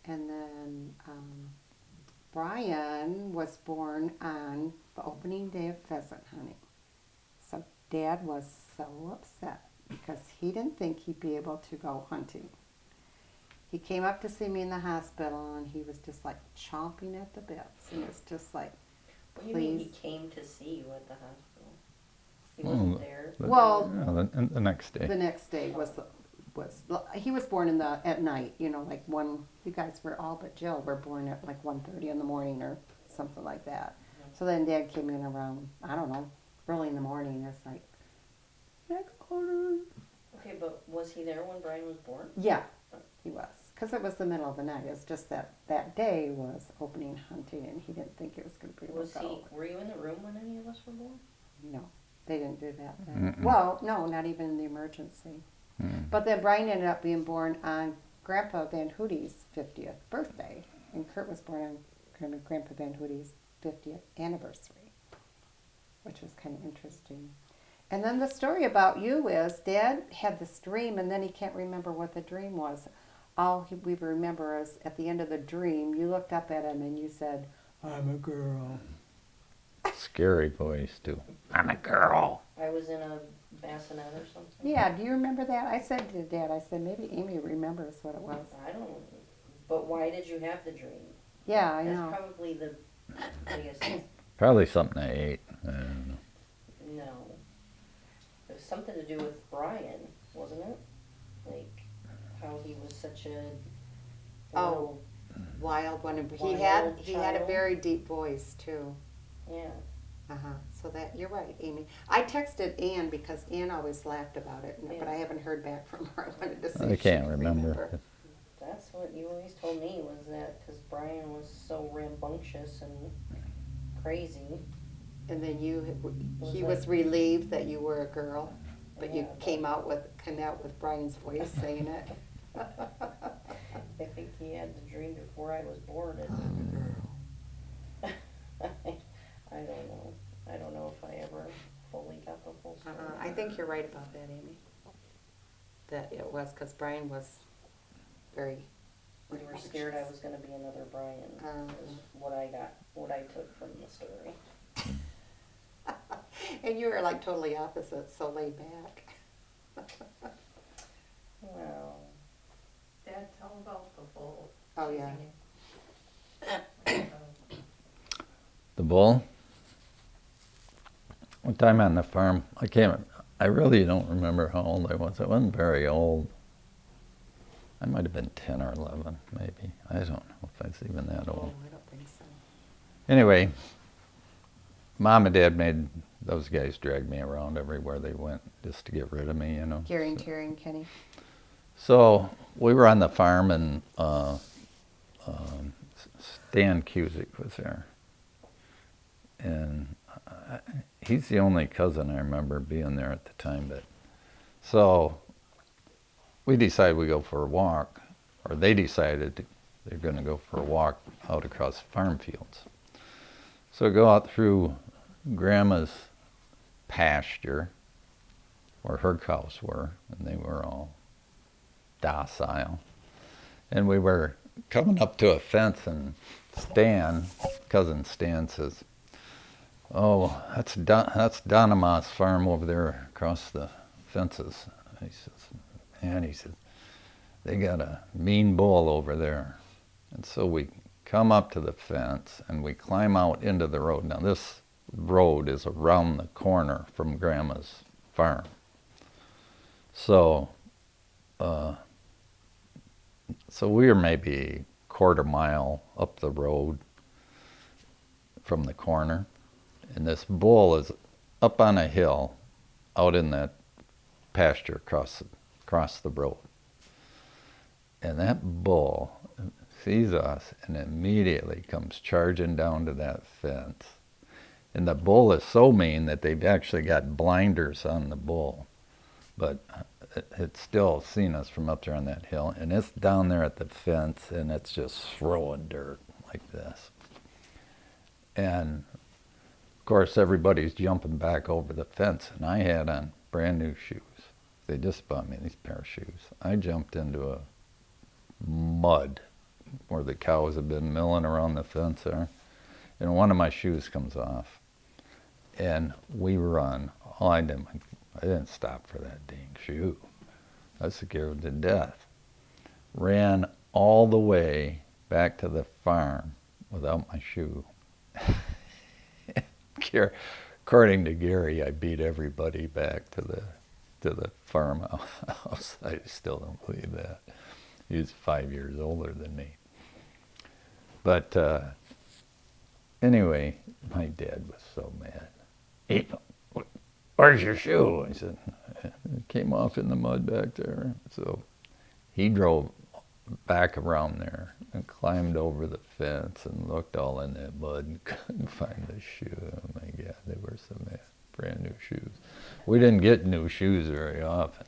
And then Brian was born on the opening day of pheasant hunting. So Dad was so upset because he didn't think he'd be able to go hunting. He came up to see me in the hospital, and he was just like chomping at the bits. And it was just like, What do you mean he please. came to see you at the hospital? He Well, wasn't there? Well, yeah, the next day. the next day was he was born at night, like you guys were all but Jill were born at like 1:30 in the morning or something like that. So then Dad came in around, I don't know, early in the morning. It's like, next order. Okay, but was he there when Brian was born? Yeah, he was. Because it was the middle of the night. It's just that day was opening hunting, and he didn't think it was going to be able Was to go. were you in the room when any of us were born? No, they didn't do that then. Mm-mm. Well, no, not even in the emergency. Mm. But then Brian ended up being born on Grandpa Van Hoody's 50th birthday, and Kurt was born on Grandpa Van Hoody's 50th anniversary, which was kind of interesting. And then the story about you is Dad had this dream, and then he can't remember what the dream was. All we remember is at the end of the dream, you looked up at him and you said, "I'm a girl." Scary voice, too. I'm a girl. I was in a bassinet or something? Yeah, do you remember that? I said to Dad, I said, maybe Amy remembers what it was. I don't, but why did you have the dream? Yeah, I That's know. probably the biggest, Probably something I ate. I don't know. no. It was something to do with Brian, wasn't it? Like, how he was such a Oh. little- Wild one. Wild He had a child. very deep voice too. yeah. So that you're right, Amy. I texted Ann because Ann always laughed about it, but Yeah. I haven't heard back from her. I wanted to see. I if she can't could remember. That's what you always told me, was that because Brian was so rambunctious and crazy. And then Was he that- was relieved that you were a girl, but you Yeah, came out with Brian's voice saying it. I think he had the dream before I was born. I don't know. I don't know if I ever fully got the full story. I think you're right about that, Amy. That it was because Brian was very. You were scared I was gonna be another Brian, is what I took from the story. And you were like totally opposite, so laid back. Well, Dad, tell him about the bull. Oh, yeah. chasing The bull? One time on the farm, I really don't remember how old I was. I wasn't very old. I might have been 10 or 11, maybe. I don't know if I was even that Oh, old. I don't think so. Anyway, Mom and Dad made those guys dragged me around everywhere they went just to get rid of me, you know. Gary and Terry and Kenny. So we were on the farm, and Stan Cusick was there. And he's the only cousin I remember being there at the time. But so we decided we go for a walk, or they decided they're going to go for a walk out across farm fields. So go out through Grandma's pasture, where her cows were, and they were all docile. And we were coming up to a fence, and cousin Stan says, "Oh, that's Donama's farm over there across the fences." He says, "And," he said, "they got a mean bull over there." And so we come up to the fence, and we climb out into the road. Now this road is around the corner from Grandma's farm. So, so we were maybe a quarter mile up the road from the corner, and this bull is up on a hill out in that pasture across the road. And that bull sees us and immediately comes charging down to that fence. And the bull is so mean that they've actually got blinders on the bull. But it's still seen us from up there on that hill. And it's down there at the fence, and it's just throwing dirt like this. And of course, everybody's jumping back over the fence. And I had on brand new shoes. They just bought me these pair of shoes. I jumped into a mud where the cows have been milling around the fence there. And one of my shoes comes off. And we run. Oh, I didn't stop for that dang shoe. I was scared to death. Ran all the way back to the farm without my shoe. According to Gary, I beat everybody back to the farmhouse. I still don't believe that. He's 5 years older than me. But anyway, my dad was so mad. "Where's your shoe?" I said, "It came off in the mud back there." So he drove back around there and climbed over the fence and looked all in that mud and couldn't find the shoe. Oh my God, they were so mad. Brand new shoes. We didn't get new shoes very often.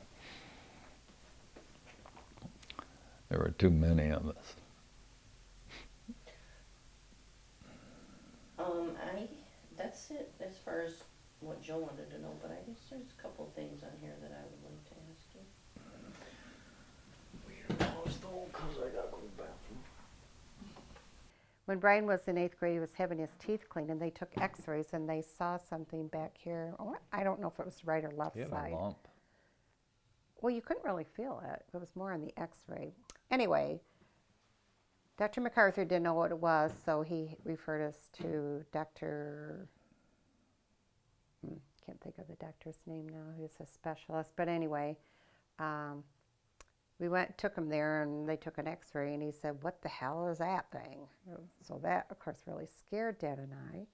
There were too many of us. That's it as far as what Joe wanted to know, but I guess there's a couple of things on here that I would like to ask you. When Brian was in 8th grade, he was having his teeth cleaned, and they took x-rays, and they saw something back here. Oh, I don't know if it was right or left He had side. a lump. Well, you couldn't really feel it. It was more on the x-ray. Anyway, Dr. MacArthur didn't know what it was, so he referred us to Dr. Can't think of the doctor's name now. He was a specialist. But anyway, we took him there, and they took an x-ray, and he said, "What the hell is that thing?" So that, of course, really scared Dad and I.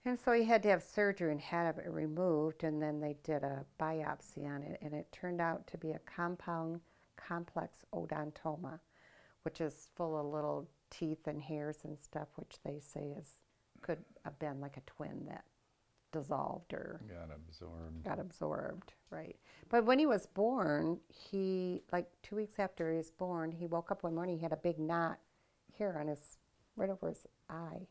And so he had to have surgery and had it removed, and then they did a biopsy on it, and it turned out to be a compound complex odontoma, which is full of little teeth and hairs and stuff, which they say could have been like a twin that dissolved or got absorbed, right? But when he was born, like 2 weeks after he was born, he woke up one morning, he had a big knot here on right over his eye.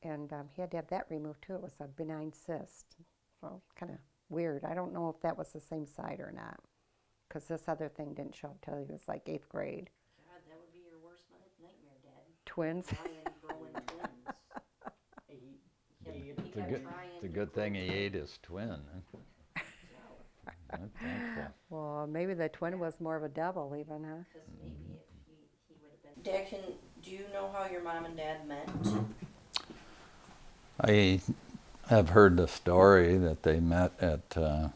And he had to have that removed too. It was a benign cyst. So kind of weird. I don't know if that was the same side or not, because this other thing didn't show up till he was like 8th grade. God, that would be your worst nightmare, Dad. Twins. Lion growing twins. It's a good thing he ate his twin. I'm thankful. Well, maybe the twin was more of a devil even, huh? Because maybe if he would have been. Dad, do you know how your mom and Dad met? I have heard the story that they met at a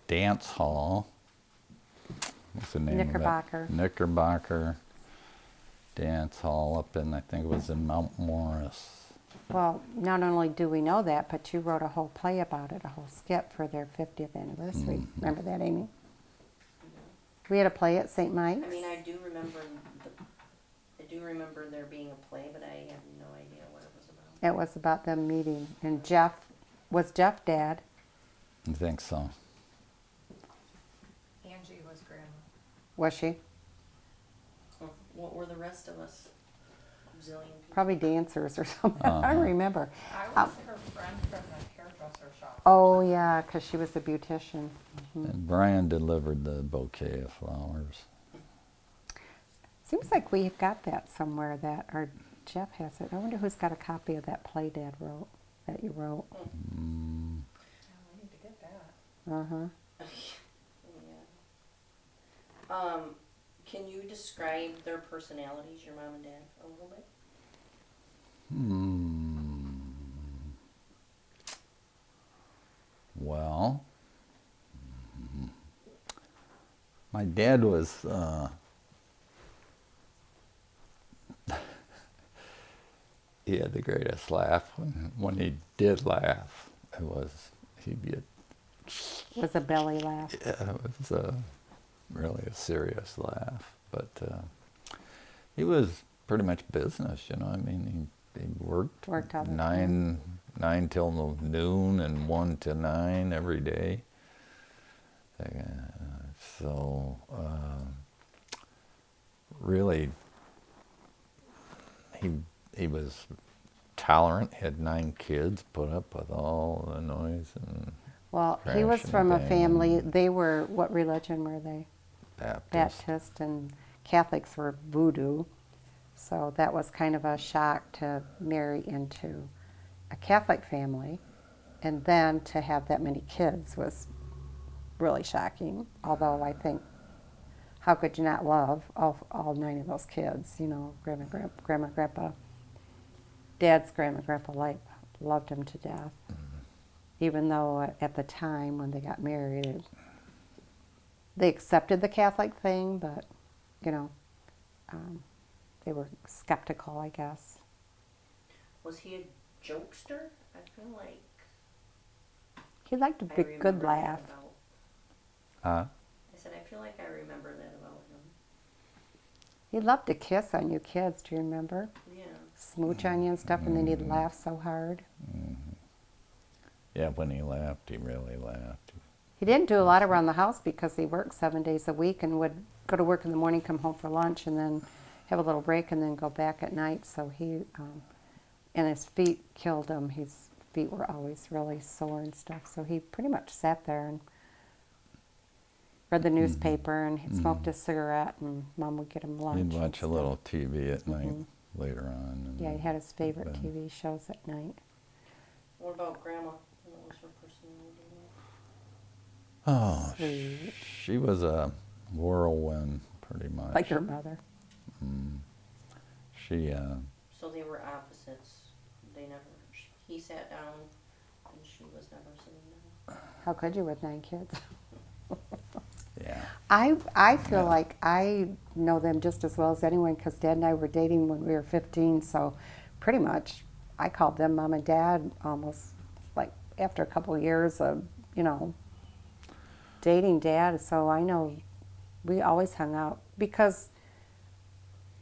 dance hall. What's the name Knickerbocker. of it? Knickerbocker Dance Hall up in, I think it was in Mount Morris. Well, not only do we know that, but you wrote a whole play about it, a whole skit for their 50th anniversary. Mhm. Remember that, Amy? We had a play at St. Mike's. I mean, I do remember there being a play, but I have no idea what it was about. It was about them meeting, and was Jeff dad? I think so. Angie was grandma. Was she? What were the rest of us? Zillion people. Probably dancers or something. I Uh-huh. don't remember. I was her friend from the hairdresser shop. Oh, yeah, because she was a beautician. Mhm. And Brian delivered the bouquet of flowers. Seems like we've got that somewhere, or Jeff has it. I wonder who's got a copy of that play Dad wrote, that you wrote. Mm, Oh, I need to get that. Uh-huh. Yeah. Can you describe their personalities, your mom and dad, a little bit? Well, my dad was, he had the greatest laugh. When he did laugh, he'd be It was a belly laugh. it was really a serious laugh. But he was pretty much business, you know. I mean, he worked Worked all the nine till noon and 1 to 9 every day. So really, he was tolerant. Had 9 kids, put up with all the noise and Well, he was crashing from a and family, banging. they were, what religion were they? Baptist. Baptist, and Catholics were voodoo. So that was kind of a shock to marry into a Catholic family. And then to have that many kids was really shocking. Although I think, how could you not love all 9 of those kids? You know, grandma, grandpa, Dad's grandma, grandpa Lipe loved him to death. Even though at the time when they got married, they accepted the Catholic thing, but, you know, they were skeptical, I guess. Was he a jokester? I feel like He liked a I big, remember good that laugh. about. I said I feel like I remember that about him. He loved to kiss on you kids, do you remember? Yeah. Smooch on you and stuff, and then he'd laugh so hard. Yeah, when he laughed, he really laughed. He didn't do a lot around the house because he worked 7 days a week and would go to work in the morning, come home for lunch, and then have a little break and then go back at night. So and his feet killed him. His feet were always really sore and stuff. So he pretty much sat there and read the newspaper and he smoked a cigarette, and Mom would get him lunch. He'd and watch a stuff. little TV at night later on. And Yeah, he had his favorite bed. TV shows at night. What about Grandma? What was her personality like? Oh, Sweet. she was a whirlwind, pretty much. Like your mother. She, So they were opposites. He sat down and she was never sitting down. How could you with 9 kids? yeah. I feel Yeah. like I know them just as well as anyone because Dad and I were dating when we were 15, so pretty much I called them Mom and Dad almost like after a couple of years of, you know, dating Dad. So I know we always hung out because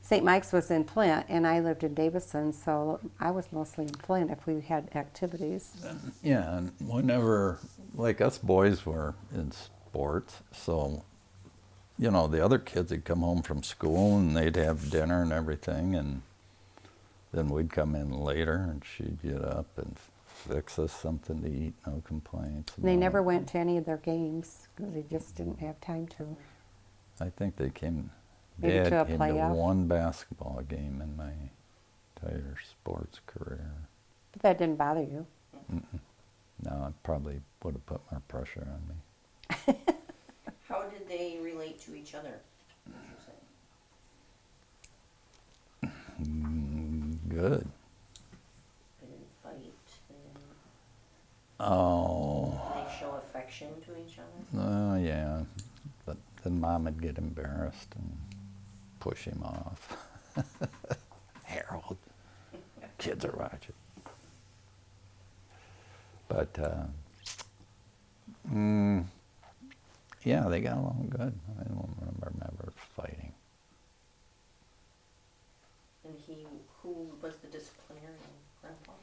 St. Mike's was in Flint and I lived in Davison, so I was mostly in Flint if we had activities. Yeah, and whenever, like us boys were in sports, so, you know, the other kids would come home from school and they'd have dinner and everything, and then we'd come in later and she'd get up and fix us something to eat, no complaints. They no. never went to any of their games because they just didn't have time to. I think they came, Maybe to a Dad came to playoff? one basketball game in my entire sports career. But that didn't bother you. No, it probably would have put more pressure on me. How did they relate to each other? Would you say? Good. They didn't fight. They didn't Oh, they show affection to each other. yeah. But then Mom would get embarrassed and push him off. Harold, kids are watching. But, yeah, they got along good. I don't remember them ever fighting. And who was the disciplinarian? Grandpa?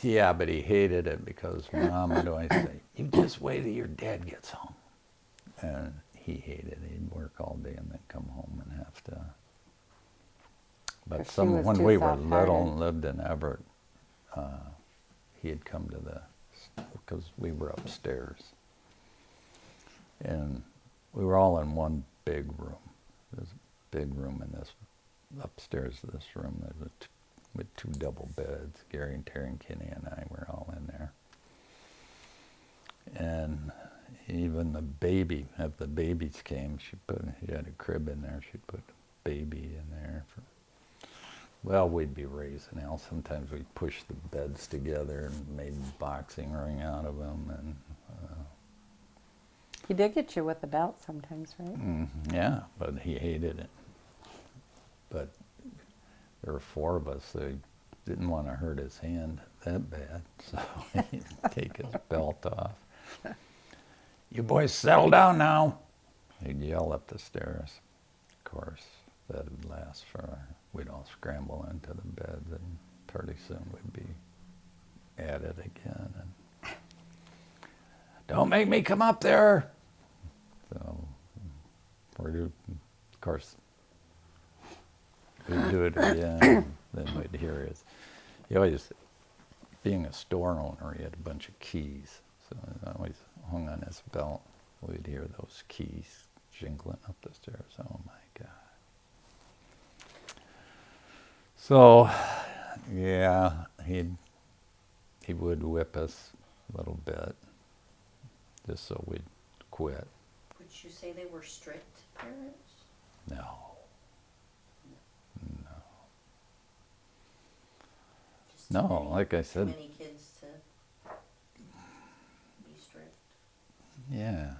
Yeah, but he hated it because Mom would always say, "You just wait till your dad gets home." And he hated it. He'd work all day and then come home and have to. But 'Cause she was when too we were soft-hearted. little and lived in Everett, he'd come to because we were upstairs. And we were all in one big room. There's a big room in this, upstairs to this room, with 2 double beds. Gary and Terry and Kenny and I were all in there. And even the baby, if the babies came, she had a crib in there, she'd put the baby in there. Well, we'd be raising hell. Sometimes we'd push the beds together and made a boxing ring out of them. And He did get you with the belt sometimes, right? yeah, but he hated it. But there were 4 of us, so he didn't want to hurt his hand that bad, so he'd take his belt off. "You boys settle down now," he'd yell up the stairs. Of course, that'd last we'd all scramble into the beds, and pretty soon we'd be at it again. And, "Don't make me come up there." So, of course, we'd do it again. Then we'd hear he always, being a store owner, he had a bunch of keys. So I always hung on his belt. We'd hear those keys jingling up the stairs. Oh my God. So, yeah, he would whip us a little bit, just so we'd quit. Would you say they were strict parents? No. Just No, too many- like I Too said, many kids to be strict? yeah.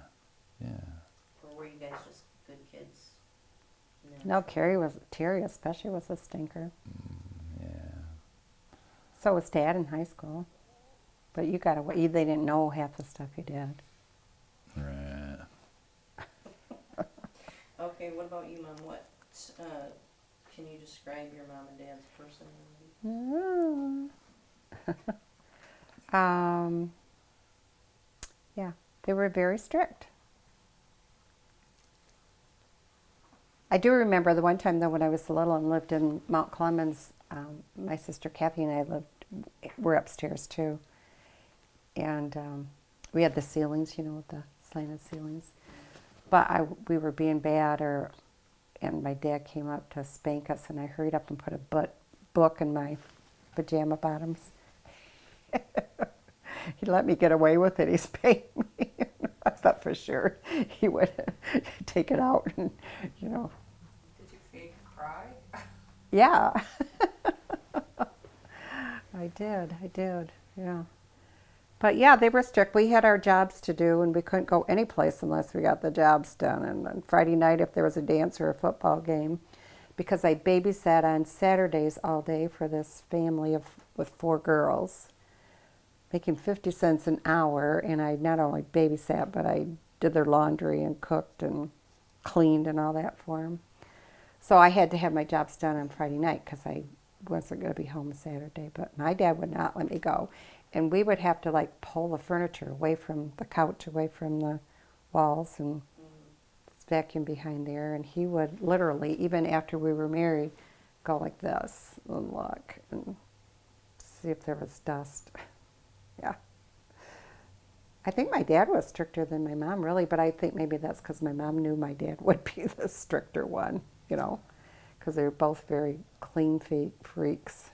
Or were you guys just good kids? No, Terry especially was a stinker. Yeah. So was Dad in high school. But they didn't know half the stuff you did. Right. Okay, what about you, Mom? What, can you describe your mom and dad's personality? Yeah, they were very strict. I do remember the one time, though, when I was little and lived in Mount Clemens, my sister Kathy and I were upstairs, too. And we had the ceilings, the slanted ceilings. But we were being bad, and my dad came up to spank us, and I hurried up and put a book in my pajama bottoms. He let me get away with it. He spanked me. I thought for sure he would take it out and, Did you fake cry? Yeah. I did, yeah. But yeah, they were strict. We had our jobs to do, and we couldn't go any place unless we got the jobs done. And on Friday night, if there was a dance or a football game, because I babysat on Saturdays all day for this family with 4 girls, making 50 cents an hour, and I not only babysat, but I did their laundry and cooked and cleaned and all that for them. So I had to have my jobs done on Friday night because I wasn't going to be home Saturday. But my dad would not let me go. And we would have to pull the furniture away from the couch, away from the walls, and vacuum behind there. And he would literally, even after we were married, go like this and look and see if there was dust. Yeah. I think my dad was stricter than my mom, really, but I think maybe that's because my mom knew my dad would be the stricter one, because they were both very clean freaks.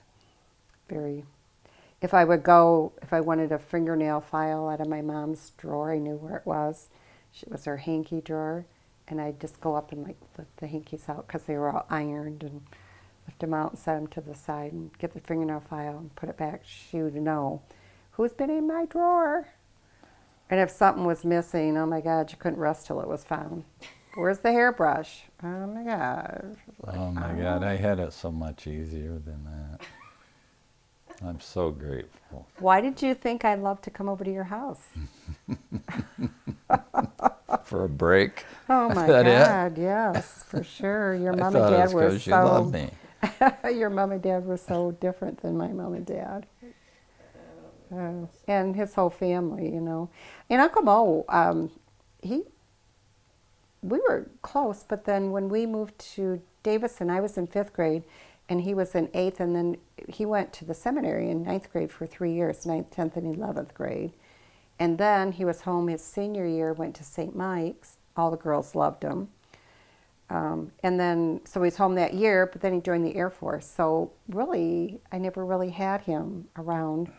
If I wanted a fingernail file out of my mom's drawer, I knew where it was. It was her hanky drawer, and I'd just go up and lift the hankies out because they were all ironed, and lift them out and set them to the side and get the fingernail file and put it back. She would know who's been in my drawer. And if something was missing, oh my God, you couldn't rest till it was found. Where's the hairbrush? Oh my God. Oh my God, I had it so much easier than that. I'm so grateful. Why did you think I'd love to come over to your house? For a break. Oh my that it? God, yes, for sure. Your I mom thought and it dad was were 'cause you loved so. me. Your mom and dad were so different than my mom and dad. And his whole family, you know. And Uncle Mo, he, we were close, but then when we moved to Davison, I was in 5th grade, and he was in 8th, and then he went to the seminary in 9th grade for 3 years, 9th, 10th, and 11th grade. And then he was home his senior year, went to St. Mike's. All the girls loved him. And then, so he's home that year, but then he joined the Air Force. So really, I never really had him around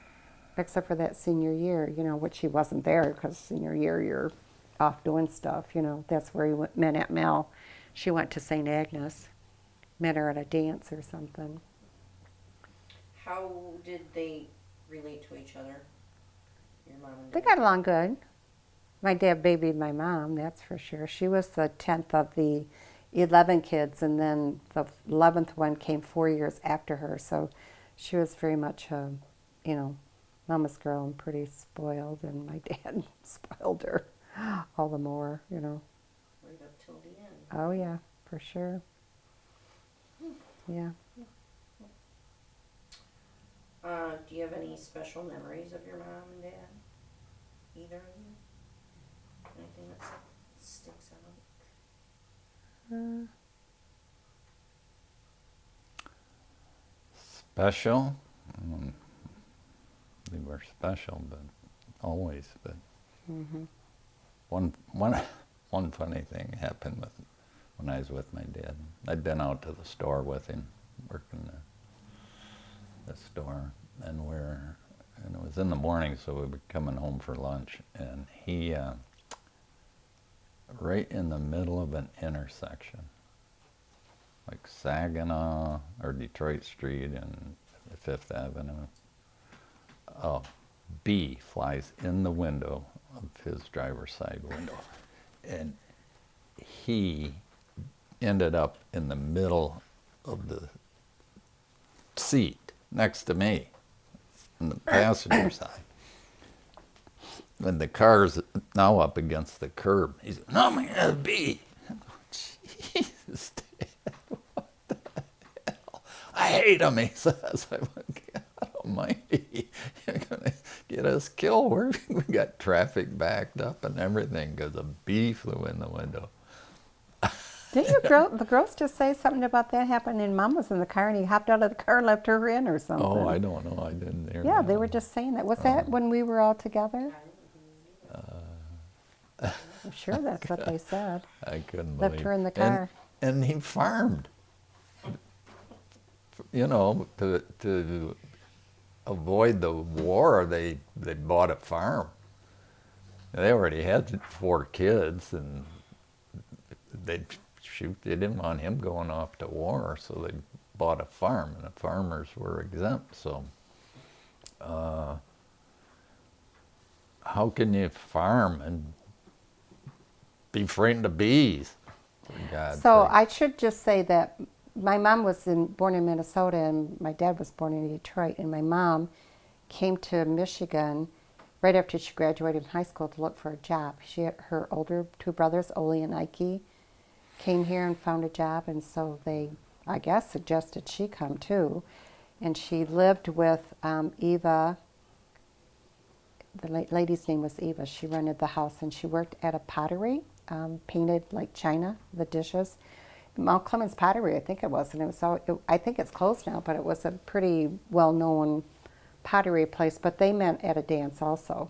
except for that senior year, you know, which he wasn't there because senior year you're off doing stuff, you know. That's where he met Aunt Mel. She went to St. Agnes, met her at a dance or something. How did they relate to each other? Your mom and They dad? got along good. My dad babied my mom, that's for sure. She was the 10th of the 11 kids, and then the 11th one came 4 years after her. So she was very much, you know, mama's girl and pretty spoiled, and my dad spoiled her all the more, you know. Right up till the end. Oh, yeah, for sure. Yeah. Do you have any special memories of your mom and dad? Either of you? Anything that sticks out? Special? Mm, they were special, but always. But Mm-hmm. one funny thing happened when I was with my dad. I'd been out to the store with him, working the store, and it was in the morning, so we were coming home for lunch, and he, right in the middle of an intersection, like Saginaw or Detroit Street and Fifth Avenue, a bee flies in the window of his driver's side window, and he ended up in the middle of the seat next to me on the passenger side. And the car's now up against the curb. He's, no, man, a bee. Jesus, Dad, what the hell? I hate him, he says. I went, God almighty, you're going to get us killed. We got traffic backed up and everything because a bee flew in the window. Didn't the girls just say something about that happening? And Mom was in the car, and he hopped out of the car and left her in or something. Oh, I don't know. I didn't hear Yeah, that. they were just saying that. Was that when we were all together? I'm sure that's what they said. I couldn't Left believe her in the car. And he farmed, you know, to avoid the war, they bought a farm. They already had 4 kids, and they didn't want him going off to war, so they bought a farm, and the farmers were exempt. So, how can you farm and be frightened of bees? For God's So sake. I should just say that my mom was born in Minnesota, and my dad was born in Detroit. And my mom came to Michigan right after she graduated from high school to look for a job. Her older 2 brothers, Ole and Ike, came here and found a job, and so they, I guess, suggested she come too. And she lived with Eva. The lady's name was Eva. She rented the house, and she worked at a pottery, painted like china, the dishes. Mount Clemens Pottery, I think it was, and I think it's closed now, but it was a pretty well-known pottery place. But they met at a dance also,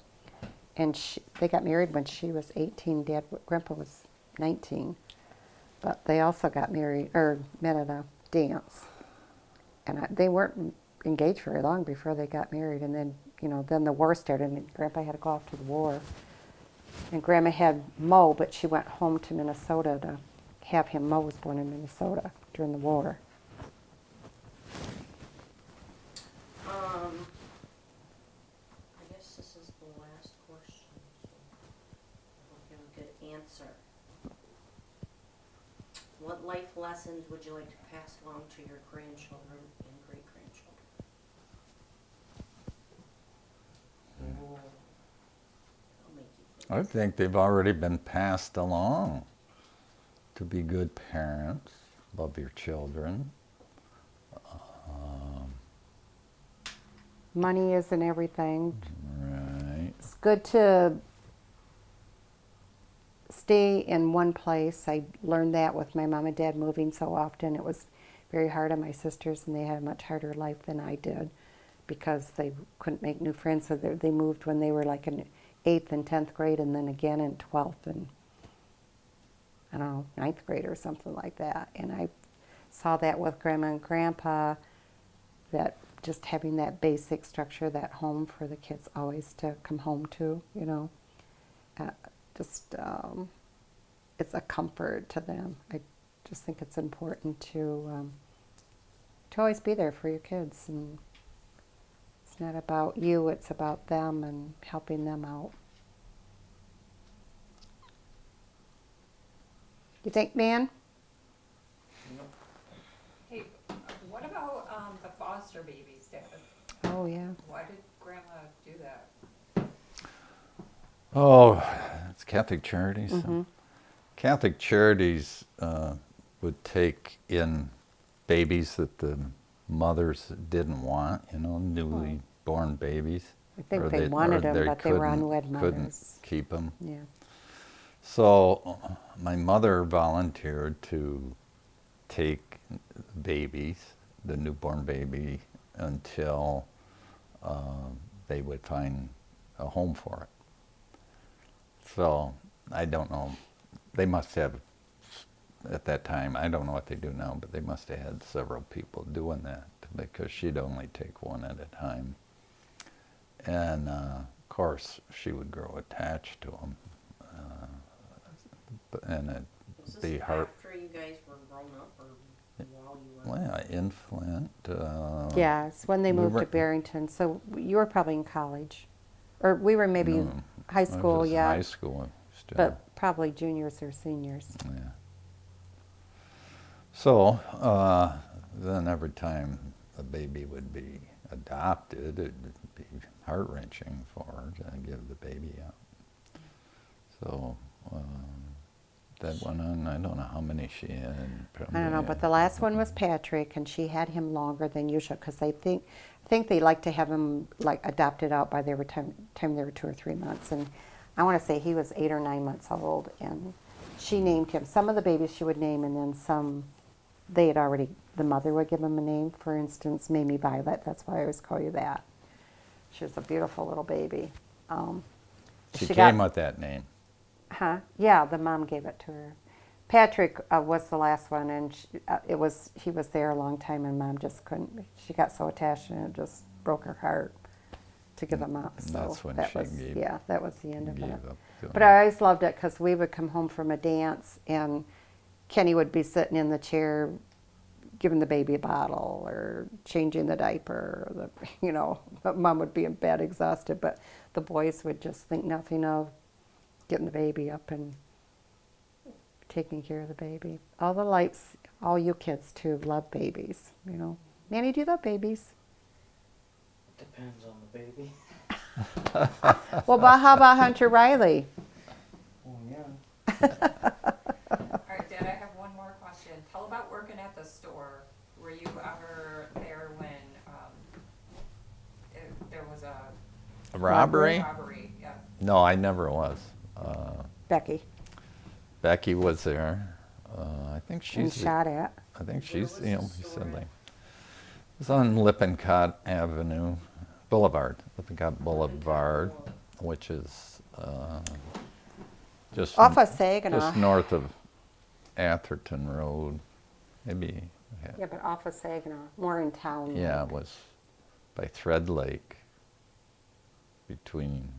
and they got married when she was 18. Grandpa was 19, but they also got married or met at a dance, and they weren't engaged very long before they got married. And then, you know, then the war started, and Grandpa had to go off to the war. And Grandma had Mo, but she went home to Minnesota to have him. Mo was born in Minnesota during the war. I guess this is the last question, so I'll give a good answer. What life lessons would you like to pass along to your grandchildren and great-grandchildren? I think they've already been passed along to be good parents, love your children. Money isn't everything. Right. It's good to stay in one place. I learned that with my mom and dad moving so often. It was very hard on my sisters, and they had a much harder life than I did because they couldn't make new friends. So they moved when they were like in 8th and 10th grade, and then again in 12th and, I don't know, 9th grade or something like that. And I saw that with Grandma and Grandpa, that just having that basic structure, that home for the kids always to come home to, you know. It's a comfort to them. I just think it's important to always be there for your kids, and it's not about you, it's about them and helping them out. You think, Dan? Hey, what about the foster babies, Dad? Oh, yeah. Why did Grandma do that? Oh, it's Catholic Charities. Mm-hmm. Catholic Charities would take in babies that the mothers didn't want, you know, newly born babies. I think Or they wanted or them, but they were unwed couldn't mothers. keep them. Yeah. So my mother volunteered to take babies, the newborn baby, until they would find a home for it. So I don't know. They must have, at that time, I don't know what they do now, but they must have had several people doing that because she'd only take one at a time. And of course, she would grow attached to them. And it'd Was this be hard. after you guys were grown up or while you were? Well, in Flint. Yeah, it's when they we moved were- to Barrington. So you were probably in college. Or we were maybe No, high I was school, just yeah. High school still. But probably juniors or seniors. Yeah. So then every time a baby would be adopted, it'd be heart-wrenching for her to give the baby up. So that went on, I don't know how many she had. I don't know, but the last one was Patrick, and she had him longer than usual because I think they like to have him like adopted out by the time they were 2 or 3 months. And I want to say he was 8 or 9 months old, and she named him. Some of the babies she would name, and then some they had already, the mother would give him a name. For instance, Mamie Violet. That's why I always call you that. She was a beautiful little baby. She got- came with that name. Huh? Yeah, the mom gave it to her. Patrick was the last one, and he was there a long time, and Mom just couldn't. She got so attached, and it just broke her heart to give him up. So That's when that she was gave- that was the end of Gave it. up to But him. I always loved it because we would come home from a dance, and Kenny would be sitting in the chair, giving the baby a bottle or changing the diaper. Or but Mom would be in bed exhausted, but the boys would just think nothing of getting the baby up and taking care of the baby. All the lights, all you kids too, love babies, you know. Manny, do you love babies? Depends on the baby. Well, but how about Hunter Riley? Oh, yeah. All right, Dad, I have one more question. Tell about working at the store. Were you ever there when there was a Robbery? robbery? Yeah. No, I never was. Becky. Becky was there. I think And she's. shot at. I think Where she's was the the only store sibling. at? It's on Lippincott Avenue, Lippincott Boulevard, which is just Off of Saginaw. just north of Atherton Road, maybe. Yeah, but off of Saginaw, more in town. Yeah, it was by Thread Lake, between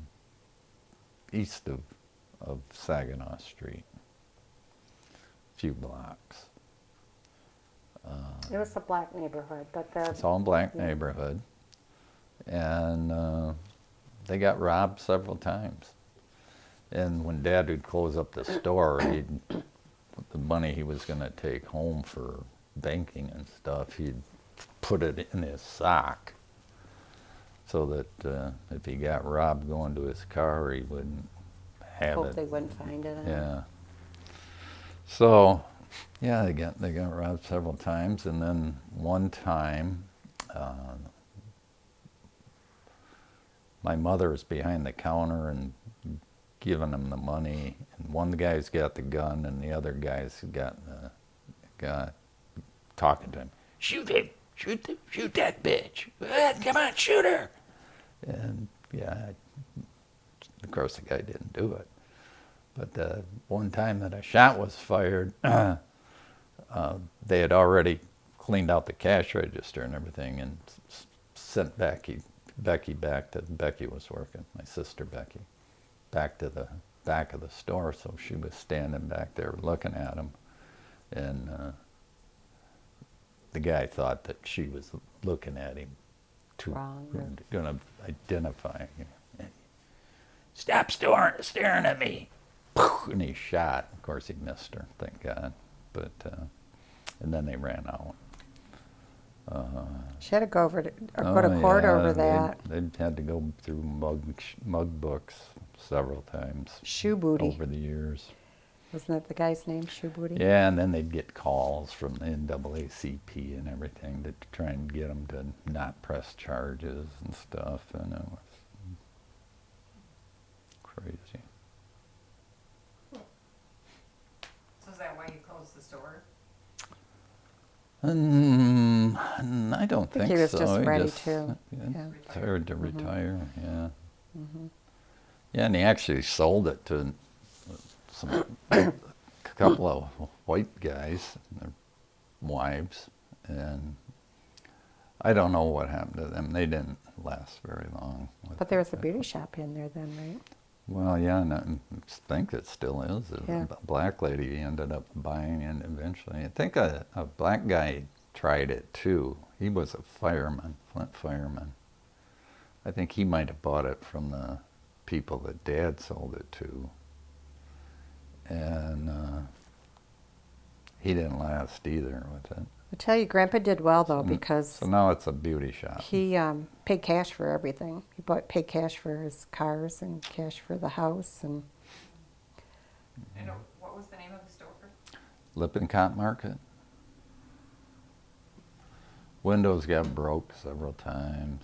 east of Saginaw Street, a few blocks. It was a black neighborhood, but It's all black Yeah. neighborhood, and they got robbed several times. And when Dad would close up the store, the money he was going to take home for banking and stuff, he'd put it in his sock, so that if he got robbed going to his car, he wouldn't have Hope it. they wouldn't find it. Yeah. So, yeah, they got robbed several times, and then one time, my mother was behind the counter and giving them the money, and one guy's got the gun, and the other guy's got talking to him. Shoot him! Shoot that bitch! Come on, shoot her! And yeah, of course the guy didn't do it. But one time that a shot was fired, they had already cleaned out the cash register and everything, and sent Becky back to, Becky was working, my sister Becky, back to the back of the store. So she was standing back there looking at him, and the guy thought that she was looking at him too, Wrong. gonna identify him. Stop staring at me! And he shot. Of course, he missed her, thank God. But and then they ran out. She had to go over to, or go to court over that. They had to go through mug books several times Shoe Booty. over the years. Wasn't that the guy's name, Shoe Booty? Yeah, and then they'd get calls from the NAACP and everything to try and get them to not press charges and stuff, and it was crazy. So is that why you closed the store? I don't think so. he was just ready to, Yeah, yeah. tired to retire, yeah. Mm-hmm. Yeah, and he actually sold it to a couple of white guys and their wives, and I don't know what happened to them. They didn't last very long. But there was a beauty shop in there then, right? Well, yeah, and I think it still is. Yeah. A black lady ended up buying it eventually. I think a black guy tried it too. He was a fireman, Flint fireman. I think he might have bought it from the people that Dad sold it to. And he didn't last either with it. I tell you, Grandpa did well though, because So now it's a beauty shop. he paid cash for everything. He paid cash for his cars and cash for the house, and And what was the name of the store? Lippincott Market. Windows got broke several times.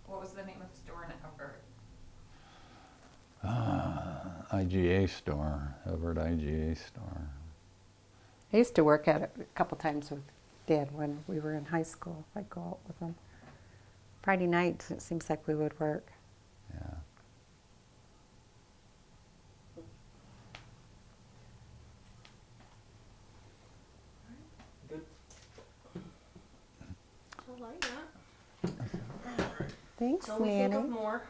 What was the name of the store in Everett? IGA store, Everett IGA store. I used to work at it a couple times with Dad when we were in high school. I'd go out with him. Friday nights, it seems like we would work. Yeah. Good. I like that. Thanks, Till we think Nanny. of more.